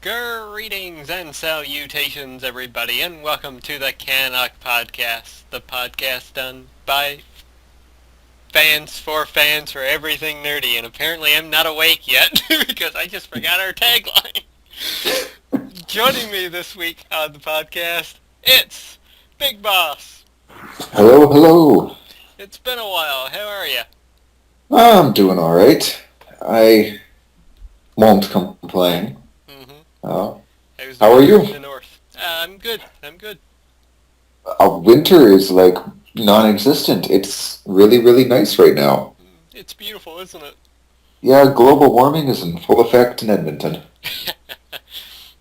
Greetings and salutations, everybody, and welcome to the CanUK podcast, the podcast done by fans for everything nerdy. And apparently I'm not awake yet because I just forgot our tagline. Joining me this week on the podcast, it's Big Boss. Hello, hello. It's been a while. How are you? I'm doing all right. I won't complain. Mm-hmm. Uh, How's the how are weather in you? the north? I'm good. I'm good. Winter is like non-existent. It's really, really nice right now. It's beautiful, isn't it? Yeah, global warming is in full effect in Edmonton.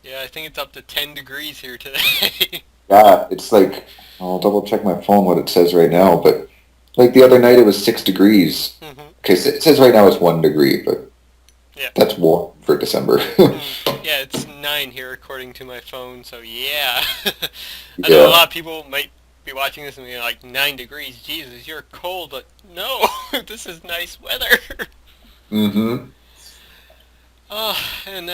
Yeah, I think it's up to 10 degrees here today. Yeah, it's like, I'll double check my phone what it says right now, but like the other night it was 6 degrees. Mm-hmm. Okay, so it says right now it's 1 degree, but Yeah. that's warm for December. Yeah, it's 9 here according to my phone, so yeah. I know a Yeah. lot of people might be watching this and be like, 9 degrees, Jesus, you're cold, but no, this is nice weather. Mm-hmm. Oh, and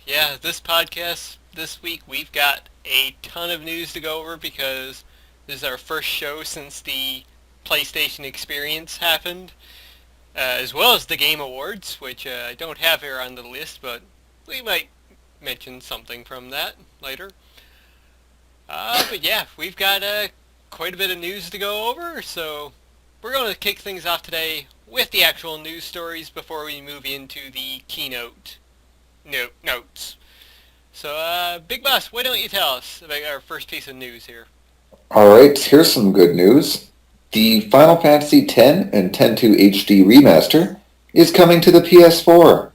yeah, this podcast, this week, we've got a ton of news to go over because this is our first show since the PlayStation Experience happened, as well as the Game Awards, which I don't have here on the list, but we might mention something from that later. But yeah, we've got quite a bit of news to go over, so we're going to kick things off today with the actual news stories before we move into the keynote notes. So, Big Boss, why don't you tell us about our first piece of news here? All right, here's some good news. The Final Fantasy X and X-2 HD remaster is coming to the PS4.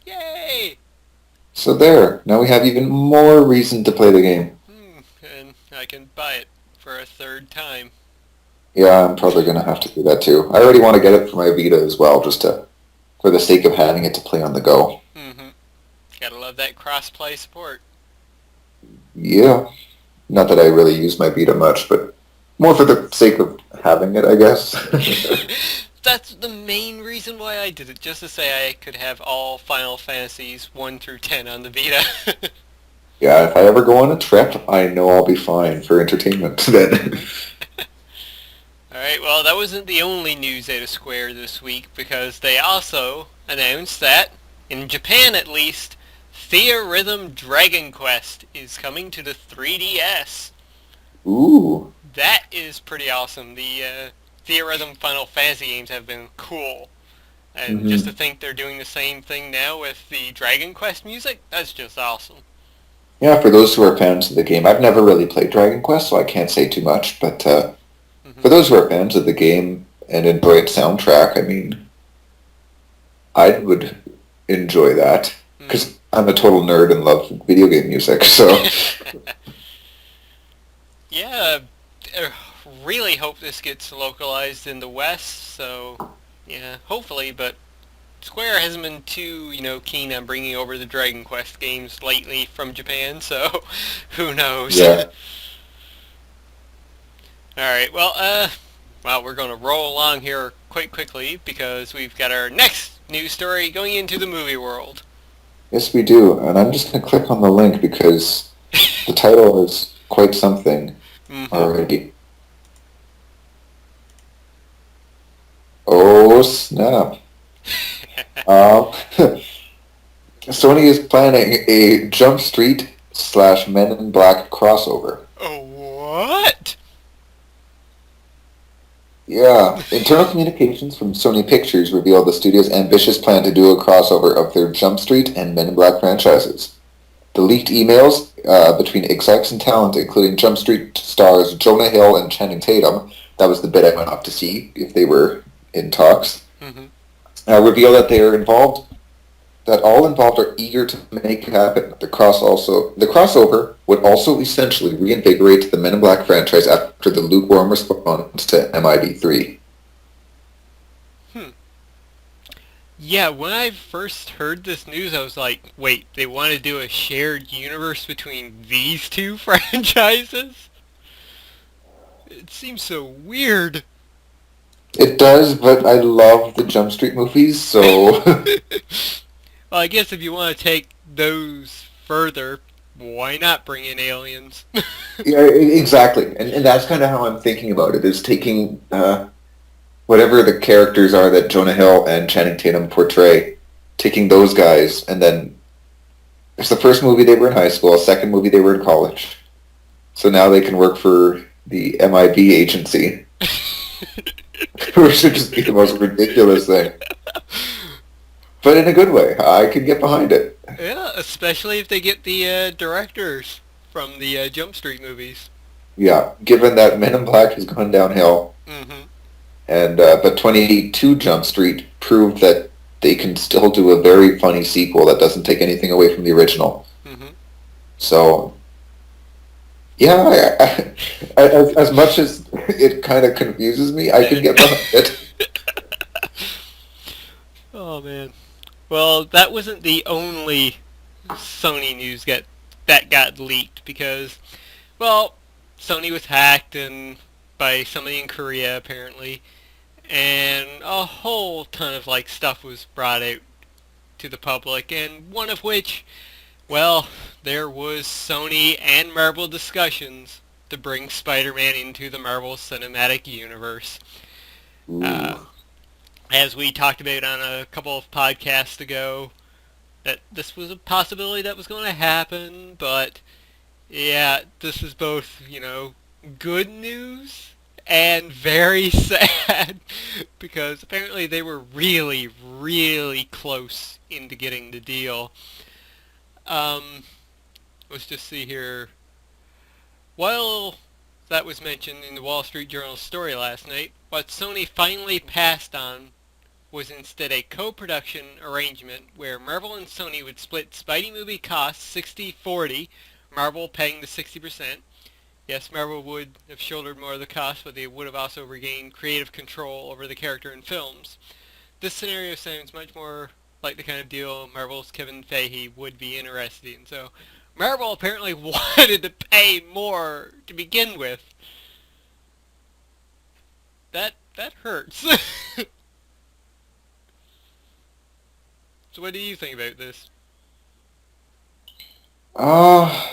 Yay! So there, now we have even more reason to play the game. And I can buy it for a third time. Yeah, I'm probably going to have to do that too. I already want to get it for my Vita as well, for the sake of having it to play on the go. Mm-hmm. Gotta love that cross-play support. Yeah, not that I really use my Vita much, but more for the sake of having it, I guess. That's the main reason why I did it, just to say I could have all Final Fantasies 1 through 10 on the Vita. Yeah, if I ever go on a trip, I know I'll be fine for entertainment then. Alright, well, that wasn't the only news out of Square this week, because they also announced that, in Japan at least, Theorhythm Dragon Quest is coming to the 3DS. Ooh. That is pretty awesome. The Theorhythm Final Fantasy games have been cool. And just to Hmm. think they're doing the same thing now with the Dragon Quest music, that's just awesome. Yeah, for those who are fans of the game, I've never really played Dragon Quest, so I can't say too much, but Hmm. for those who are fans of the game and enjoy its soundtrack, I mean, I would enjoy that, Hmm. because I'm a total nerd and love video game music, so Yeah, I really hope this gets localized in the West, so yeah, hopefully, but Square hasn't been too, keen on bringing over the Dragon Quest games lately from Japan, so who knows. yeah. Alright, well, we're going to roll along here quite quickly because we've got our next news story going into the movie world. Yes, we do, and I'm just going to click on the link because the title is quite something Mm-hmm. already. Oh, snap. Um, Sony is planning a Jump Street slash Men in Black crossover. Oh, what? Yeah, internal communications from Sony Pictures reveal the studio's ambitious plan to do a crossover of their Jump Street and Men in Black franchises. The leaked emails between execs and talent, including Jump Street stars Jonah Hill and Channing Tatum, that was the bit I went up to see if they were in talks, Mm-hmm. reveal that they are involved, that all involved are eager to make it happen. The crossover would also essentially reinvigorate the Men in Black franchise after the lukewarm response to MIB3. Hmm. Yeah, when I first heard this news, I was like, wait, they want to do a shared universe between these two franchises? It seems so weird. It does, but I love the Jump Street movies, so Well, I guess if you want to take those further, why not bring in aliens? Yeah, exactly. And that's kind of how I'm thinking about it, is taking whatever the characters are that Jonah Hill and Channing Tatum portray, taking those guys, and then it's the first movie they were in high school, second movie they were in college. So now they can work for the MIB agency, which should just be the most ridiculous thing. But in a good way. I could get behind it. Yeah, especially if they get the directors from the Jump Street movies. Yeah, given that Men in Black has gone downhill, Mm-hmm. and but 22 Jump Street proved that they can still do a very funny sequel that doesn't take anything away from the original. Mm-hmm. So, yeah, as much as it kind of confuses me, I can get behind it. Oh man. Well, that wasn't the only Sony news that got leaked because, well, Sony was hacked and by somebody in Korea apparently, and a whole ton of like stuff was brought out to the public, and one of which, well, there was Sony and Marvel discussions to bring Spider-Man into the Marvel Cinematic Universe. Uh, Ooh. as we talked about on a couple of podcasts ago, that this was a possibility that was going to happen, but yeah, this is both, good news and very sad because apparently they were really, really close into getting the deal. Let's just see here. While that was mentioned in the Wall Street Journal story last night, what Sony finally passed on was instead a co-production arrangement where Marvel and Sony would split Spidey movie costs 60-40, Marvel paying the 60%. Yes, Marvel would have shouldered more of the cost, but they would have also regained creative control over the character in films. This scenario sounds much more like the kind of deal Marvel's Kevin Feige would be interested in. So Marvel apparently wanted to pay more to begin with. That hurts. So what do you think about this? Uh,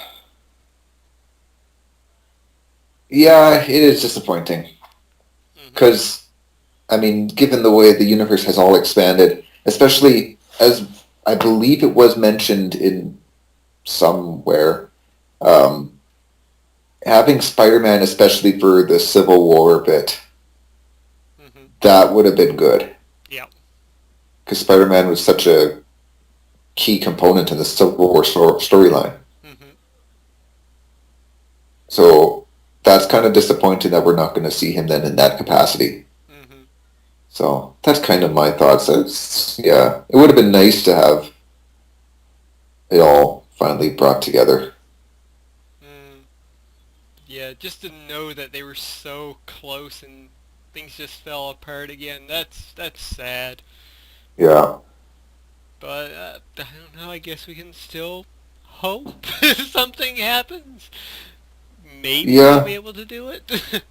yeah, it is disappointing. Mhm. Because, I mean, given the way the universe has all expanded, especially as I believe it was mentioned in somewhere, um, having Spider-Man, especially for the Civil War bit, Mhm. that would have been good. Yep. Because Spider-Man was such a key component in the Civil War storyline. Mhm. So that's kind of disappointing that we're not going to see him then in that capacity. Mhm. So that's kind of my thoughts. Yeah, it would have been nice to have it all finally brought together. Mm. Yeah, just to know that they were so close and things just fell apart again. That's sad. Yeah. But I don't know. I guess we can still hope something happens. Maybe they'll Yeah. be able to do it.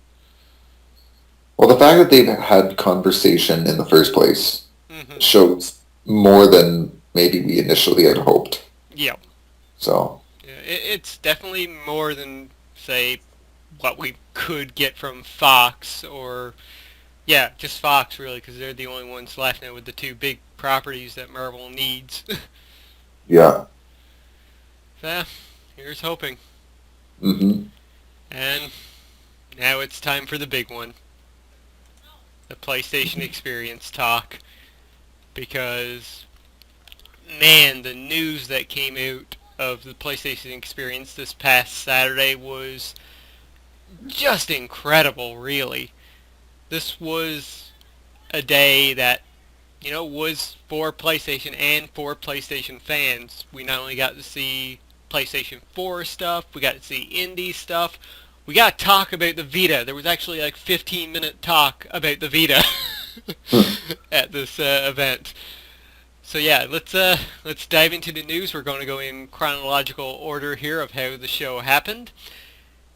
Well, the fact that they've had conversation in the first place Mhm. shows more than maybe we initially had hoped. Yeah. So, Yeah. It's definitely more than say what we could get from Fox or yeah, just Fox really, because they're the only ones left now with the two big properties that Marvel needs. yeah. So, here's hoping. Hmm. And now it's time for the big one, the PlayStation Experience talk, because man, the news that came out of the PlayStation Experience this past Saturday was just incredible, really. This was a day that was for PlayStation and for PlayStation fans. We not only got to see PlayStation 4 stuff, we got to see indie stuff. We got to talk about the Vita. There was actually like 15-minute talk about the Vita at this event. So yeah, let's dive into the news. We're going to go in chronological order here of how the show happened,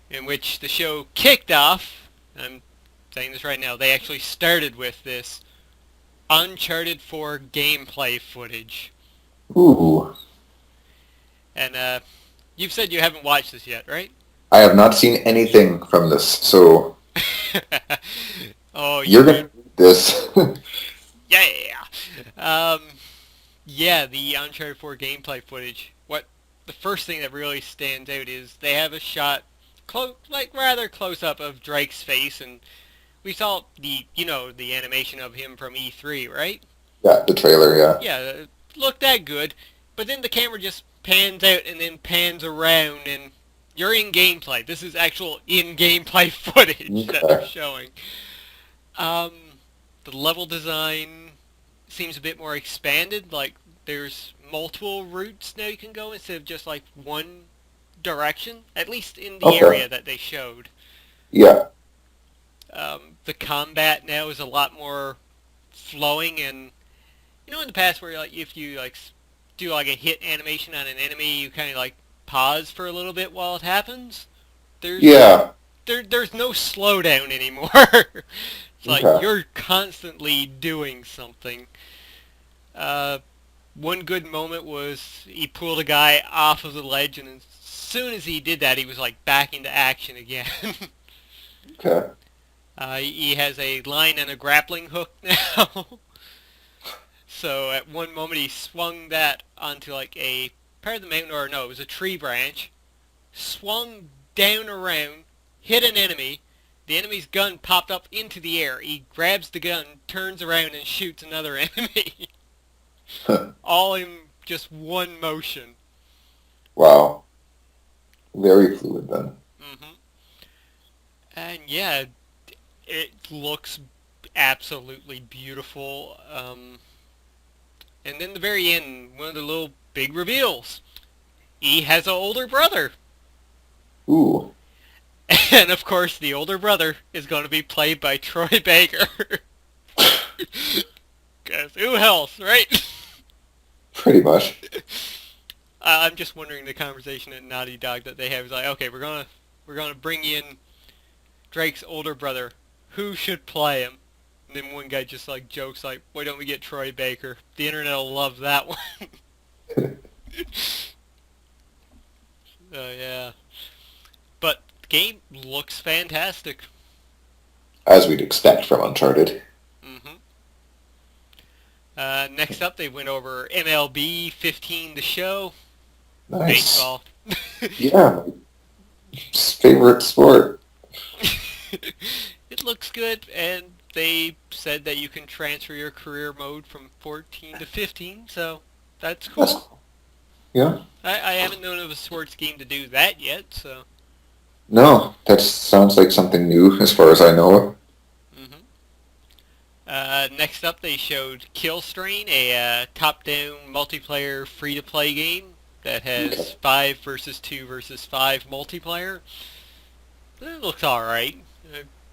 in which the show kicked off. I'm saying this right now. They actually started with this Uncharted 4 gameplay footage. Ooh. And you've said you haven't watched this yet, right? I have not seen anything from this, so Oh, you you're going should. to read this. Yeah. Um, yeah, the Uncharted 4 gameplay footage. The first thing that really stands out is they have a shot, rather close up of Drake's face, and we saw the animation of him from E3, right? Yeah, the trailer, yeah. Yeah, it looked that good, but then the camera just pans out and then pans around, and you're in gameplay. This is actual in-gameplay footage that they're Okay. showing. Um, the level design seems a bit more expanded. Like, there's multiple routes now you can go instead of just like one direction, at least in the Okay. area that they showed. Yeah. The combat now is a lot more flowing, and in the past where like if you like do like a hit animation on an enemy, you kind of like pause for a little bit while it happens. There's Yeah. there's no slowdown anymore. It's like Okay. you're constantly doing something. Uh, One good moment was he pulled a guy off of the ledge, and as soon as he did that, he was like back into action again. Okay. He has a line and a grappling hook now. So at one moment he swung that onto like a part of the mountain, or no, it was a tree branch, swung down around, hit an enemy. The enemy's gun popped up into the air. He grabs the gun, turns around, and shoots another enemy. All in just one motion. Wow. Very fluid then. hmm And yeah, it looks absolutely beautiful. And then the very end, one of the little big reveals. He has an older brother. Ooh. And of course, the older brother is going to be played by Troy Baker. Because who else, right? Pretty much. I'm just wondering the conversation at Naughty Dog that they have is like, okay, we're gonna bring in Drake's older brother. Who should play him? And then one guy just like jokes like, why don't we get Troy Baker? The internet will love that one. Yeah. But the game looks fantastic. As we'd expect from Uncharted. hmm Next up, they went over MLB 15 The Show. Nice. Baseball. Yeah, my favorite sport. It looks good, and they said that you can transfer your career mode from 14 to 15, so that's That's cool. cool. Yeah. I haven't known of a sports game to do that yet, so. No, that sounds like something new as far as I know. hmm Next up, they showed Kill Strain, a top-down multiplayer free-to-play game that Okay. has 5 versus 2 versus 5 multiplayer. It looks alright.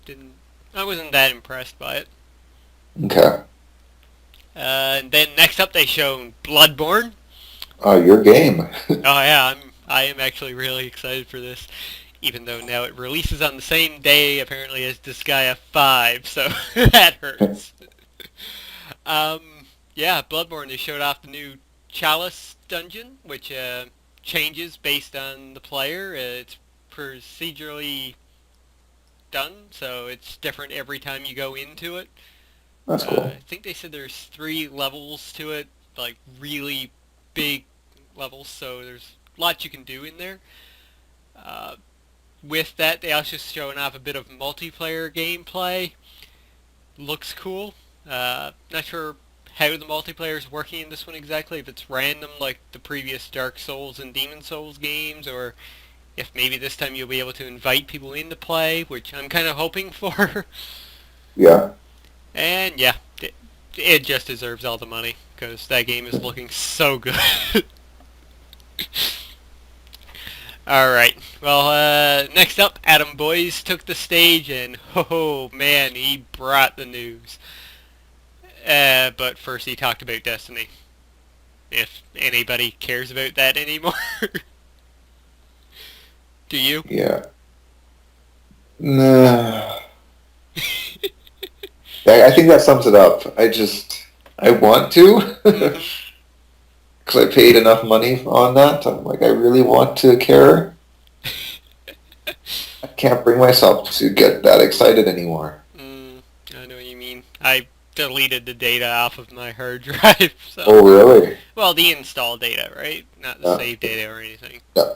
Didn't. I wasn't that impressed by it. Okay. And then next up, they showed Bloodborne. Your game. Oh yeah, I am actually really excited for this. Even though now it releases on the same day apparently as Disgaea 5, so that hurts. Um, yeah, Bloodborne, they showed off the new Chalice dungeon, which changes based on the player. It's procedurally done, so it's different every time you go into it. That's I cool. think they said there's 3 levels to it, like really big levels, so there's lots you can do in there. Uh, with that, they also showing off a bit of multiplayer gameplay. Looks cool. Not sure how the multiplayer is working in this one exactly, if it's random like the previous Dark Souls and Demon Souls games, or if maybe this time you'll be able to invite people in to play, which I'm kind of hoping for. Yeah. And yeah, it just deserves all the money, because that game is looking so good. Alright, well, next up, Adam Boyes took the stage, and oh man, he brought the news. But first he talked about Destiny. If anybody cares about that anymore. Do you? Yeah. Nah. I think that sums it up. I want to. hmm because I paid enough money on that. I'm like, I really want to care. I can't bring myself to get that excited anymore. I know what you mean. I deleted the data off of my hard drive, so... Oh, really? Well, the install data, right? Not the Yeah. save data or anything. Yeah.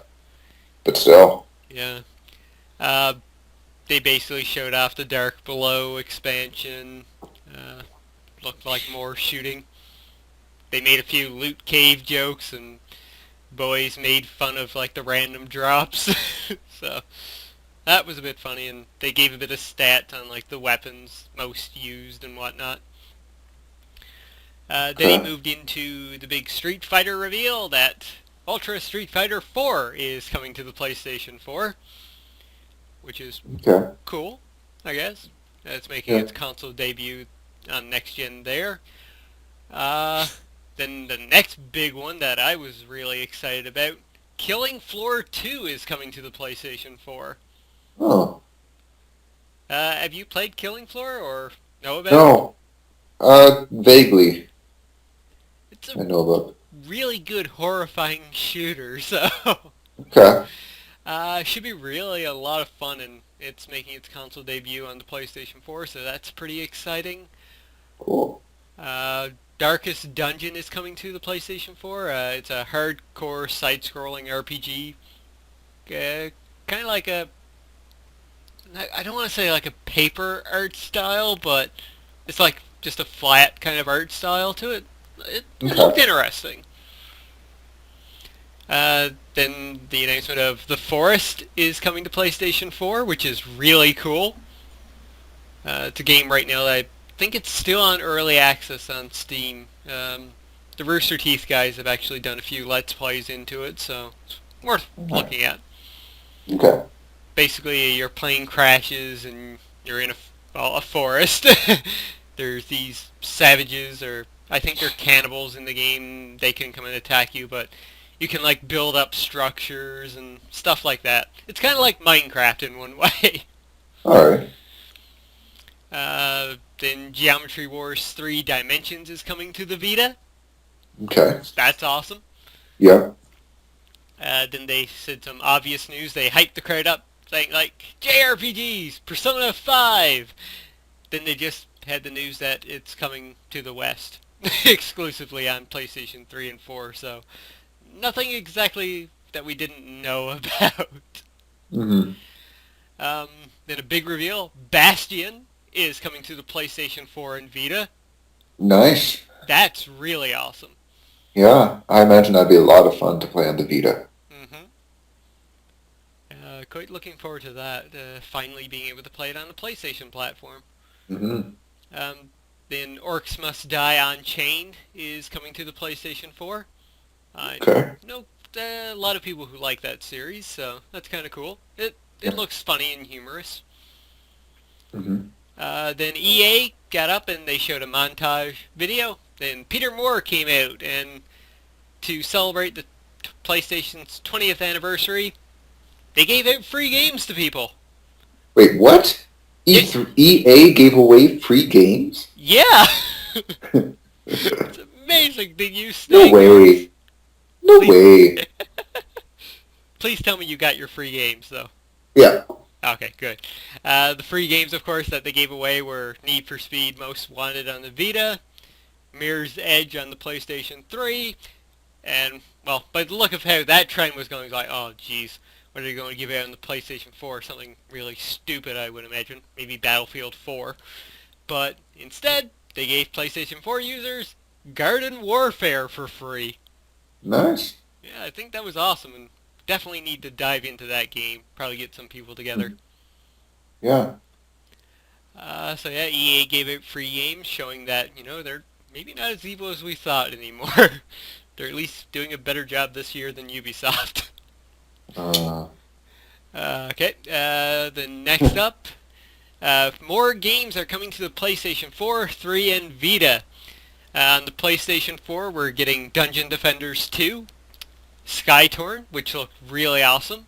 But still. Yeah. Uh, they basically showed off the Dark Below expansion. Uh, looked like more shooting. They made a few loot cave jokes, and boys made fun of like the random drops. So that was a bit funny, and they gave a bit of stat on like the weapons most used and whatnot. Then he Okay. moved into the big Street Fighter reveal that Ultra Street Fighter 4 is coming to the PlayStation 4, which is Okay. cool, I guess. It's making Yeah. its console debut on next gen there. Uh, then the next big one that I was really excited about, Killing Floor 2 is coming to the PlayStation 4. Oh. Have you played Killing Floor or know about it? No. Vaguely. It's I a know about it. really good horrifying shooter, so Okay. should be really a lot of fun, and it's making its console debut on the PlayStation 4, so that's pretty exciting. Cool. Uh, Darkest Dungeon is coming to the PlayStation 4. It's a hardcore side-scrolling RPG. Kind of like a... I don't want to say like a paper art style, but it's like just a flat kind of art style to it. It looked Okay. interesting. Then the announcement of The Forest is coming to PlayStation 4, which is really cool. It's a game right now that I think it's still on early access on Steam. The Rooster Teeth guys have actually done a few Let's Plays into it, so it's worth Alright. looking at. Okay. Basically, your plane crashes and you're in a forest. There's these savages, or I think they're cannibals in the game. They can come and attack you, but you can like build up structures and stuff like that. It's kind of like Minecraft in one way. Alright. Then Geometry Wars 3 Dimensions is coming to the Vita. Okay. That's awesome. Yeah. Then they said some obvious news. They hyped the crowd up, saying like, JRPGs, Persona 5. Then they just had the news that it's coming to the West, exclusively on PlayStation 3 and 4, so nothing exactly that we didn't know about. Mm-hmm. Then a big reveal, Bastion is coming to the PlayStation 4 and Vita. Nice. That's really awesome. Yeah. I imagine that'd be a lot of fun to play on the Vita. Mm-hmm. Quite looking forward to that, finally being able to play it on the PlayStation platform. Mm-hmm. Um, then Orcs Must Die on Chain is coming to the PlayStation 4. I Okay. know a lot of people who like that series, so that's kind of cool. It Yeah. looks funny and humorous. Mm-hmm. Then EA got up and they showed a montage video. Then Peter Moore came out, and to celebrate the PlayStation's 20th anniversary, they gave out free games to people. Wait, what? EA gave away free games? Yeah! It's amazing. They use No way. No Please. way. Please tell me you got your free games, though. Yeah. Okay, good. The free games, of course, that they gave away were Need for Speed Most Wanted on the Vita, Mirror's Edge on the PlayStation 3, and, well, by the look of how that trend was going, it was like, oh, jeez, what are they going to give out on the PlayStation 4? Something really stupid, I would imagine. Maybe Battlefield 4. But instead, they gave PlayStation 4 users Garden Warfare for free. Nice. Yeah, I think that was awesome, and definitely need to dive into that game. Probably get some people together. Yeah. So yeah, EA gave out free games showing that, they're maybe not as evil as we thought anymore. They're at least doing a better job this year than Ubisoft. Okay, then next up, more games are coming to the PlayStation 4, 3, and Vita. On the PlayStation 4, we're getting Dungeon Defenders 2, Skytorn, which looked really awesome.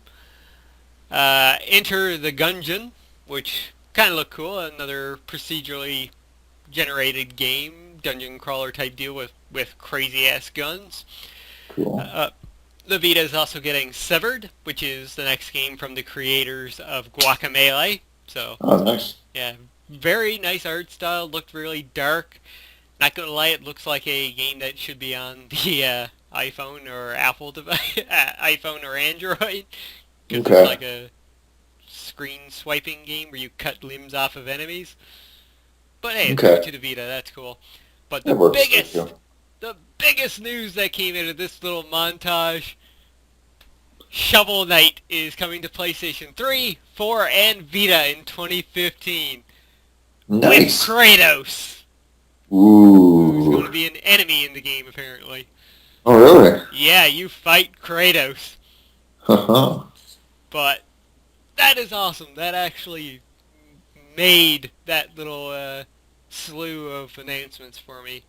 Enter the Gungeon, which kind of looked cool. Another procedurally generated game, dungeon crawler type deal with crazy ass guns. Cool. The Vita is also getting Severed, which is the next game from the creators of Guacamelee. So, Oh, nice. yeah, very nice art style. Looked really dark. Not gonna lie, it looks like a game that should be on the iPhone or Apple device, iPhone or Android, because it's Okay. like a screen swiping game where you cut limbs off of enemies. But hey, it's coming Okay. to the Vita. That's cool. But That works for you. the biggest news that came out of this little montage: Shovel Knight is coming to PlayStation 3, 4, and Vita in 2015 with Nice. Kratos, who's going to Ooh. be an enemy in the game apparently. Oh, really? Yeah, you fight Kratos. Haha. But that is awesome. That actually made that little slew of announcements for me.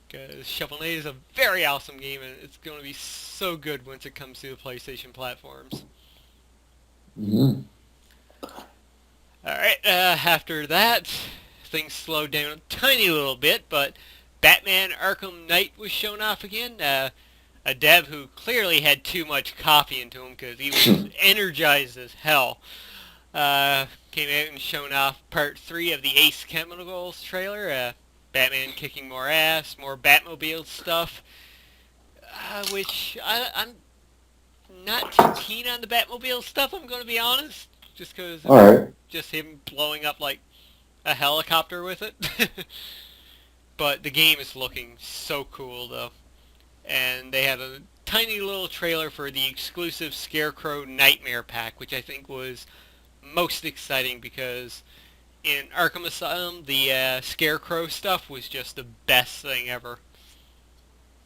Because Shovel Knight is a very awesome game, and it's going to be so good once it comes to the PlayStation platforms. Mhm. Alright, after that, things slowed down a tiny little bit, but Batman Arkham Knight was shown off again. A dev who clearly had too much coffee into him because he was energized as hell. Came out and shown off part 3 of the Ace Chemicals trailer. Batman kicking more ass, more Batmobile stuff, which I'm not too keen on the Batmobile stuff, I'm going to be honest, just because All right. just him blowing up like a helicopter with it. But the game is looking so cool though. And they had a tiny little trailer for the exclusive Scarecrow Nightmare Pack, which I think was most exciting because in Arkham Asylum, the Scarecrow stuff was just the best thing ever.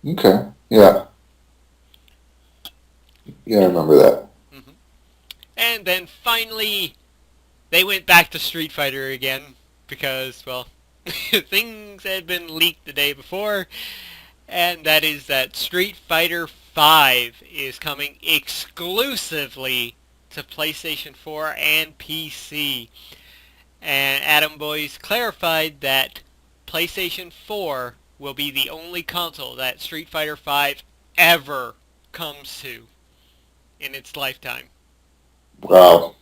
Okay. Yeah. Yeah, I remember that. hmm And then finally, they went back to Street Fighter again because, well, things had been leaked the day before, and that is that Street Fighter 5 is coming exclusively to PlayStation 4 and PC. And Adam Boyce clarified that PlayStation 4 will be the only console that Street Fighter 5 ever comes to in its lifetime. Wow.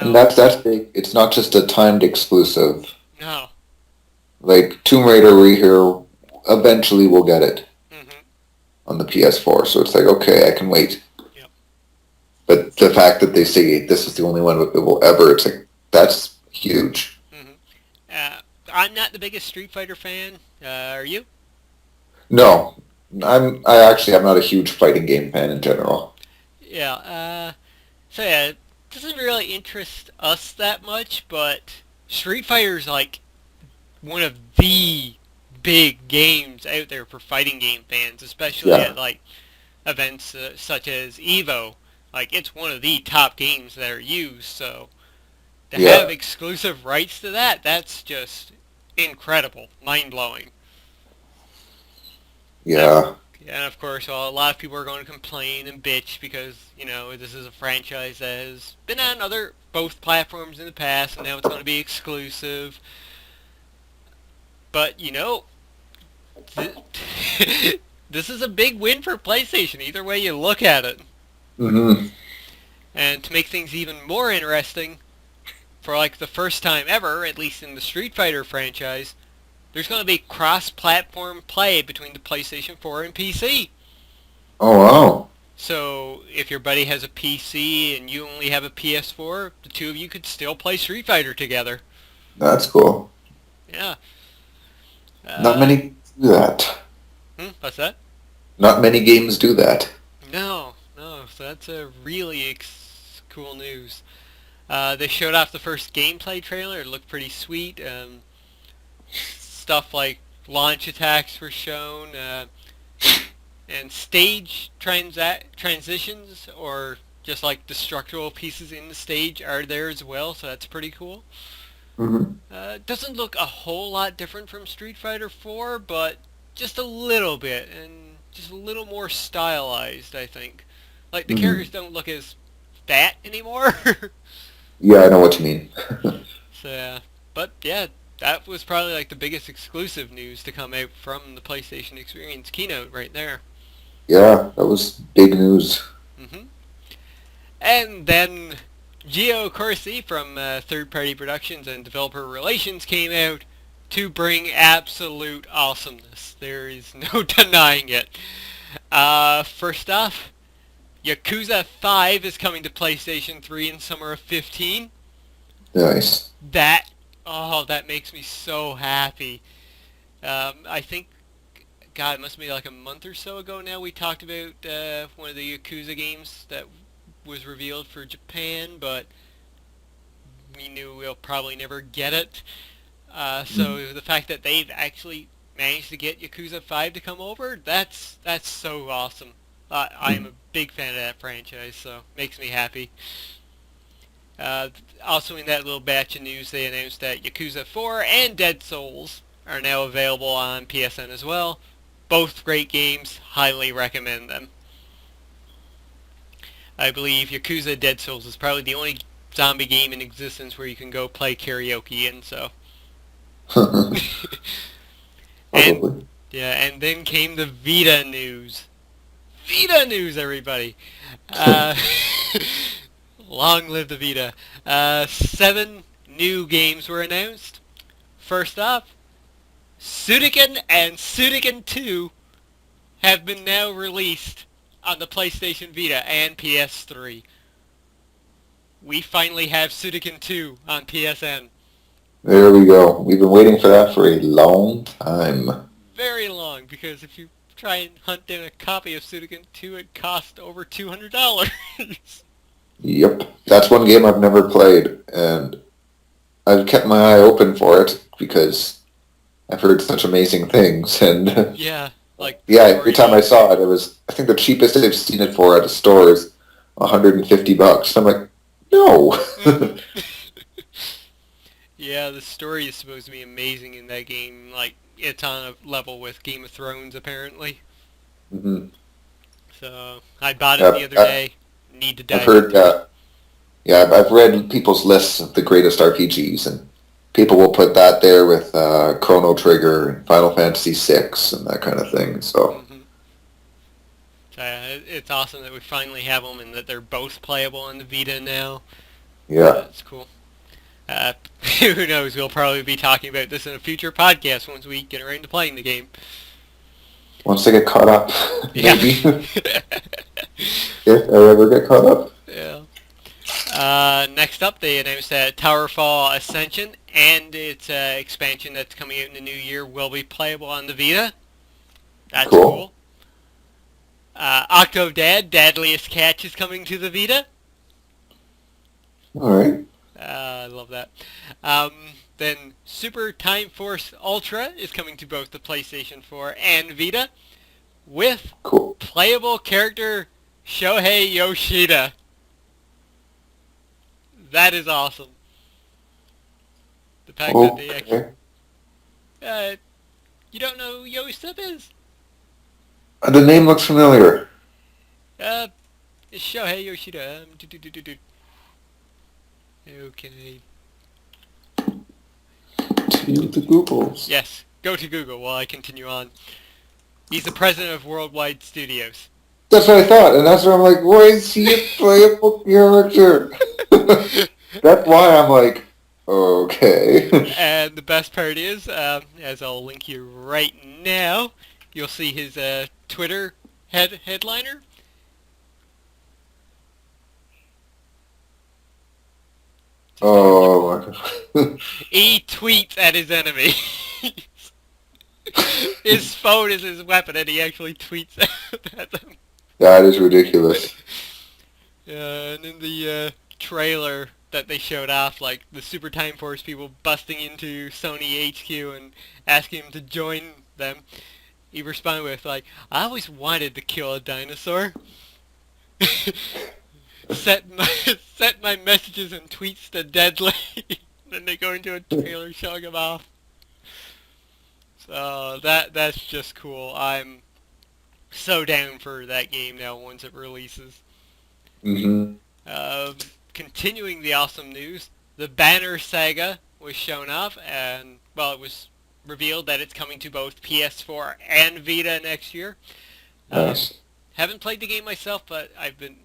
And Now, that's big. It's not just a timed exclusive. no. Like Tomb Raider, we hear eventually we'll get it hmm on the PS4. So it's like, okay, I can wait. Yep. But the fact that they say this is the only one it will ever, it's like that's huge. hmm I'm not the biggest Street Fighter fan. Are you? No, I'm not a huge fighting game fan in general. Yeah. So yeah, it doesn't really interest us that much, but Street Fighter's like one of the big games out there for fighting game fans, especially Yeah, at like events such as Evo. Like it's one of the top games that are used, so to have yeah, exclusive rights to that, that's just incredible, mind-blowing. And of, yeah, and of course, well, a lot of people are going to complain and bitch because, this is a franchise that has been on both platforms in the past, and now it's going to be exclusive. But, this is a big win for PlayStation, either way you look at it. hmm And to make things even more interesting, for like the first time ever, at least in the Street Fighter franchise, there's going to be cross-platform play between the PlayStation 4 and PC. Oh wow, So if your buddy has a PC and you only have a PS4, the two of you could still play Street Fighter together. that's cool. Yeah. Not Uh, many do that. what's that? Not many games do that. No, no. So that's a really cool news. They showed off the first gameplay trailer. It looked pretty sweet. Stuff like launch attacks were shown, and stage transitions or just like the structural pieces in the stage are there as well. So that's pretty cool. hmm Doesn't look a whole lot different from Street Fighter 4, but just a little bit, and just a little more stylized, I think. Like, the hmm characters don't look as fat anymore. Yeah, I know what you mean. So, yeah. But, yeah, that was probably like the biggest exclusive news to come out from the PlayStation Experience Keynote right there. Yeah, that was big news. hmm And then Gio Corsi from Third Party Productions and Developer Relations came out to bring absolute awesomeness. There is no denying it. First off, Yakuza 5 is coming to PlayStation 3 in summer of 15. Nice. That makes me so happy. I think, God, it must be like a month or so ago now we talked about one of the Yakuza games that was revealed for Japan, but we knew we'll probably never get it. So the fact that they've actually managed to get Yakuza 5 to come over, that's so awesome. I am a big fan of that franchise, so makes me happy. Also in that little batch of news, they announced that Yakuza 4 and Dead Souls are now available on PSN as well. Both great games, highly recommend them. I believe Yakuza Dead Souls is probably the only zombie game in existence where you can go play karaoke in, so. Probably. And then came the Vita news. Vita news, everybody! Long live the Vita. 7 new games were announced. First up, Suikoden and Suikoden 2 have been now released on the PlayStation Vita and PS3. We finally have Suikoden 2 on PSN. There we go. We've been waiting for that for a long time. Very long, because if you try and hunt down a copy of Suikoden 2, it costs over $200. Yep. That's one game I've never played, and I've kept my eye open for it because I've heard such amazing things, and Yeah, every time I saw it, I think the cheapest I've seen it for at a store is $150. I'm like, no. Yeah, the story is supposed to be amazing in that game. Like, it's on a level with Game of Thrones, apparently. Mm-hmm. So, I bought it the other day. Need to dive I've heard, into it. I've read people's lists of the greatest RPGs, and people will put that there with Chrono Trigger and Final Fantasy VI and that kind of thing. So, it's awesome that we finally have them and that they're both playable on the Vita now. yeah. That's cool. Who knows? We'll probably be talking about this in a future podcast once we get around to playing the game. Once they get caught up, maybe. Yeah. If I ever get caught up. Yeah. Next up, they announced that Towerfall Ascension and its expansion that's coming out in the new year will be playable on the Vita. That's cool. Octodad, Deadliest Catch is coming to the Vita. Alright. I love that. Then Super Time Force Ultra is coming to both the PlayStation 4 and Vita with playable character Shohei Yoshida. That is awesome. The fact that they actually... you don't know who Yoshida is? The name looks familiar. It's Shohei Yoshida. Okay. To the Googles. Yes, go to Google while I continue on. He's the president of Worldwide Studios. That's what I thought, and that's where I'm like, why is he a playable character? That's why I'm like, okay. And the best part is, as I'll link you right now, you'll see his Twitter headliner. Oh my God. He tweets at his enemy. His phone is his weapon, and he actually tweets at them. That is ridiculous. And in the trailer that they showed off, like the Super Time Force people busting into Sony HQ and asking him to join them, he responded with like, "I always wanted to kill a dinosaur." set my messages and tweets to deadly. Then they go into a trailer showing him off. So that's just cool. I'm so down for that game now once it releases. Mm-hmm. Continuing the awesome news, the Banner Saga was shown off, and, well, it was revealed that it's coming to both PS4 and Vita next year. Nice. Haven't played the game myself, but I've been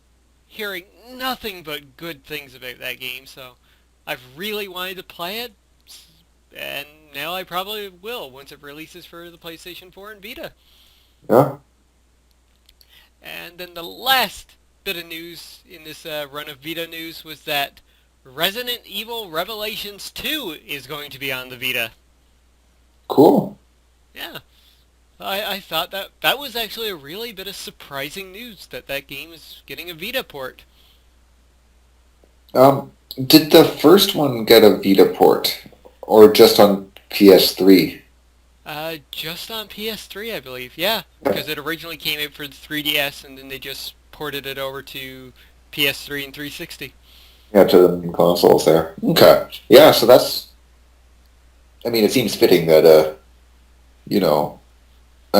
hearing nothing but good things about that game, so I've really wanted to play it, and now I probably will once it releases for the PlayStation 4 and Vita. Yeah. And then the last bit of news in this run of Vita news was that Resident Evil Revelations 2 is going to be on the Vita. Cool. Yeah. I thought that was actually a really bit of surprising news that game is getting a Vita port. Did the first one get a Vita port, or just on PS3? Just on PS3, I believe. Yeah, because it originally came out for the 3DS, and then they just ported it over to PS3 and 360. Yeah, to the main consoles there. Okay. Yeah, so that's... I mean, it seems fitting that, a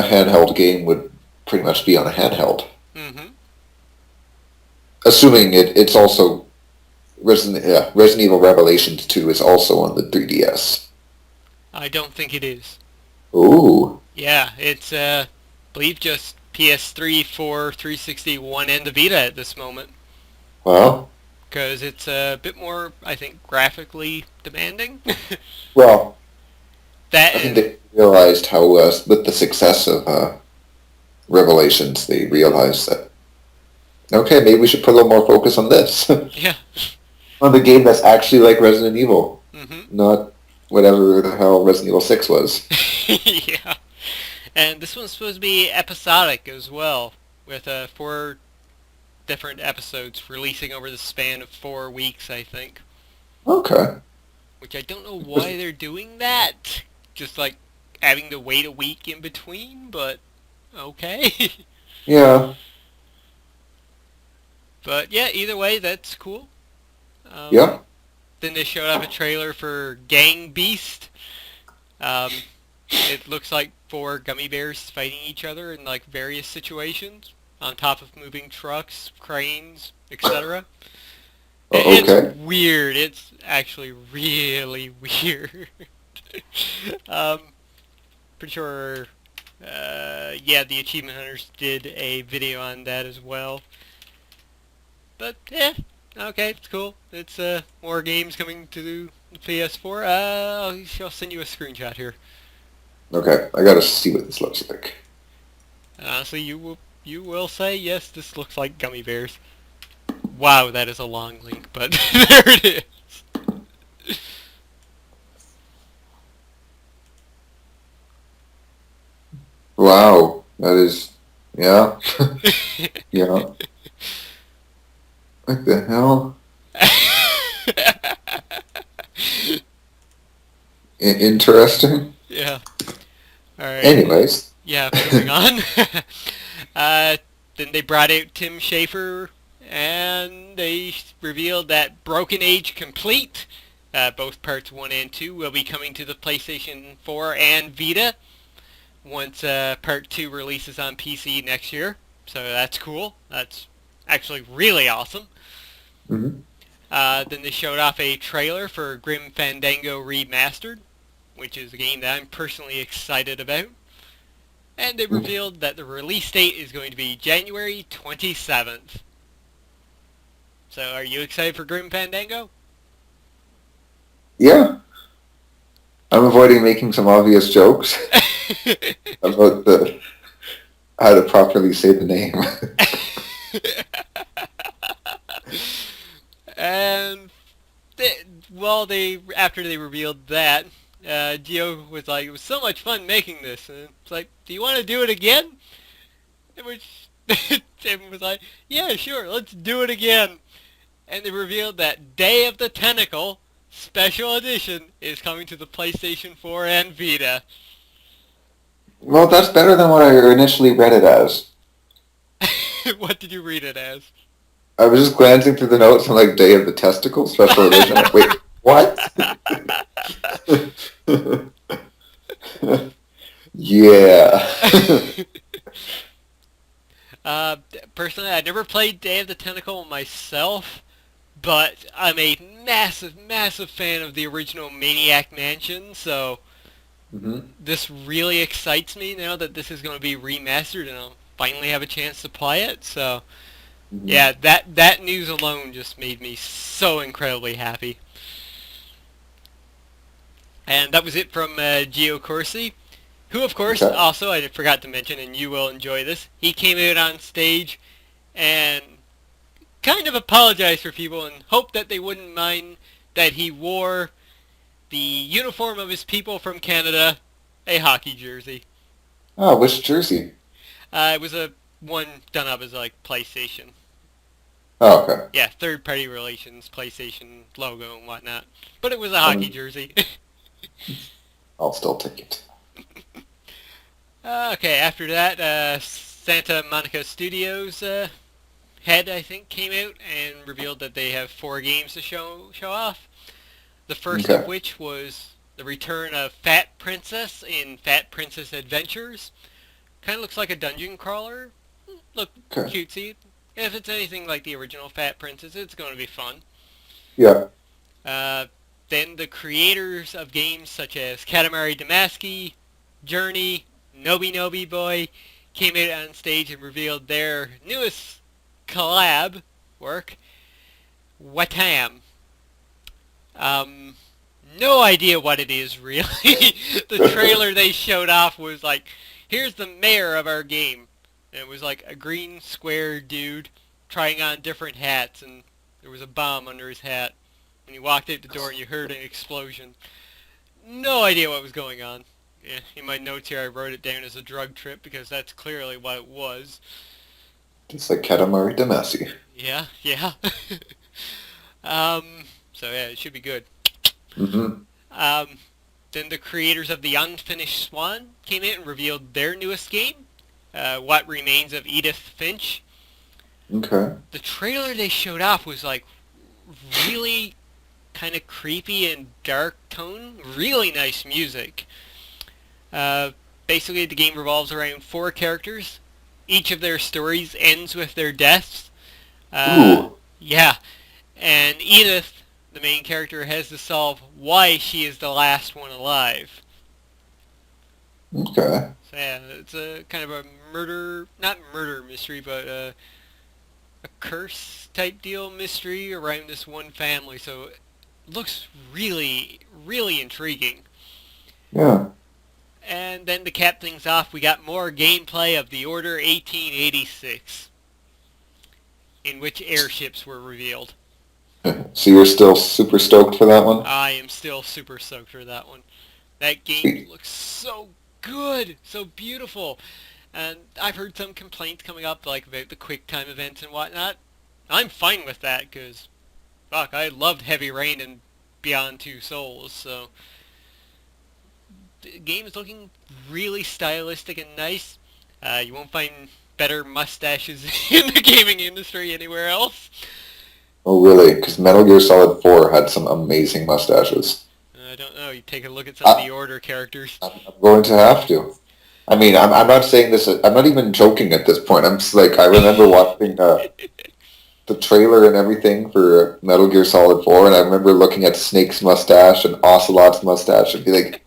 handheld game would pretty much be on a handheld. Mm-hmm. Assuming it's also... Resident Evil Revelations 2 is also on the 3DS. I don't think it is. Ooh. Yeah, it's, I believe just PS3, 4, 360, 1, and the Vita at this moment. Well... Because it's a bit more, I think, graphically demanding. Well... I think they realized how, with the success of Revelations, they realized that, okay, maybe we should put a little more focus on this. Yeah. On the game that's actually like Resident Evil. Mm-hmm. Not whatever the hell Resident Evil 6 was. Yeah. And this one's supposed to be episodic as well, with 4 different episodes releasing over the span of 4 weeks, I think. Okay. Which I don't know why they're doing that. Just like having to wait a week in between, but okay. Yeah. But yeah, either way, that's cool. Yeah. Then they showed off a trailer for Gang Beast. It looks like 4 gummy bears fighting each other in like various situations on top of moving trucks, cranes, etc. Okay. It's weird. It's actually really weird. Pretty sure, the Achievement Hunters did a video on that as well. But, okay, it's cool. It's, more games coming to the PS4. I'll send you a screenshot here. Okay, I gotta see what this looks like. Honestly, you will say, yes, this looks like gummy bears. Wow, that is a long link, but there it is. Wow, that is... Yeah. Yeah. What the hell? Interesting. Yeah. Alright. Anyways. Yeah, moving on. Then they brought out Tim Schafer, and they revealed that Broken Age Complete, both parts 1 and 2, will be coming to the PlayStation 4 and Vita once part 2 releases on PC next year. So that's cool. That's actually really awesome. Mm-hmm. Then they showed off a trailer for Grim Fandango Remastered, which is a game that I'm personally excited about. And they revealed that the release date is going to be January 27th. So are you excited for Grim Fandango? Yeah. I'm avoiding making some obvious jokes about how to properly say the name. And after they revealed that, Gio was like, it was so much fun making this. And it's like, do you want to do it again? Which Tim was like, yeah, sure, let's do it again. And they revealed that Day of the Tentacle Special Edition is coming to the PlayStation 4 and Vita. Well, that's better than what I initially read it as. What did you read it as? I was just glancing through the notes and like Day of the Testicle Special Edition. Like, wait, what? Yeah. Personally, I never played Day of the Tentacle myself, but I'm a massive, massive fan of the original Maniac Mansion, so Hmm. this really excites me now that this is going to be remastered and I'll finally have a chance to play it. So, Hmm. yeah, that news alone just made me so incredibly happy. And that was it from Gio Corsi, who, of course, Okay. also I forgot to mention, and you will enjoy this. He came out on stage and kind of apologized for people and hoped that they wouldn't mind that he wore the uniform of his people from Canada, a hockey jersey. Oh, which jersey? It was a one done up as like PlayStation. Oh, okay. Yeah, third party relations, PlayStation logo and whatnot. But it was a I hockey mean, jersey. I'll still take it. Okay, after that, Santa Monica Studios head, I think, came out and revealed that they have 4 games to show off. The first of Okay. which was the return of Fat Princess in Fat Princess Adventures. Kind of looks like a dungeon crawler. Look Okay. cutesy. If it's anything like the original Fat Princess, it's going to be fun. Yeah. Uh, then the creators of games such as Katamari Damacy, Journey, Nobi Nobi Boy came out on stage and revealed their newest collab work, Watam. Um, no idea what it is really. The trailer they showed off was like, here's the mayor of our game. And it was like a green square dude trying on different hats and there was a bomb under his hat. And you walked out the door and you heard an explosion. No idea what was going on. Yeah, in my notes here I wrote it down as a drug trip because that's clearly what it was. Just like Katamari Damacy. Yeah, yeah. um, so yeah, it should be good. Hmm. Um, then the creators of The Unfinished Swan came in and revealed their newest game, What Remains of Edith Finch. Okay. The trailer they showed off was like really kind of creepy and dark tone. Really nice music. Uh, Basically, the game revolves around 4 characters. Each of their stories ends with their deaths. Uh, Ooh. yeah, and Edith, the main character, has to solve why she is the last one alive. Okay. So yeah, it's a kind of a murder, not murder mystery, but a curse type deal mystery around this one family. So it looks really, really intriguing. Yeah. And then to cap things off, we got more gameplay of the Order 1886, in which airships were revealed. So you're still super stoked for that one? I am still super stoked for that one. That game Sweet. looks so good, so beautiful. And I've heard some complaints coming up, like about the quick time events and whatnot. I'm fine with that, because, fuck, I loved Heavy Rain and Beyond Two Souls, so the game is looking really stylistic and nice. You won't find better mustaches in the gaming industry anywhere else. Oh, really? Because Metal Gear Solid 4 had some amazing mustaches. I don't know, you take a look at some of I, the Order characters. I'm going to have to. I mean, I'm not saying this. I'm not even joking at this point. I'm just like, I remember watching the trailer and everything for Metal Gear Solid 4, and I remember looking at Snake's mustache and Ocelot's mustache and be like,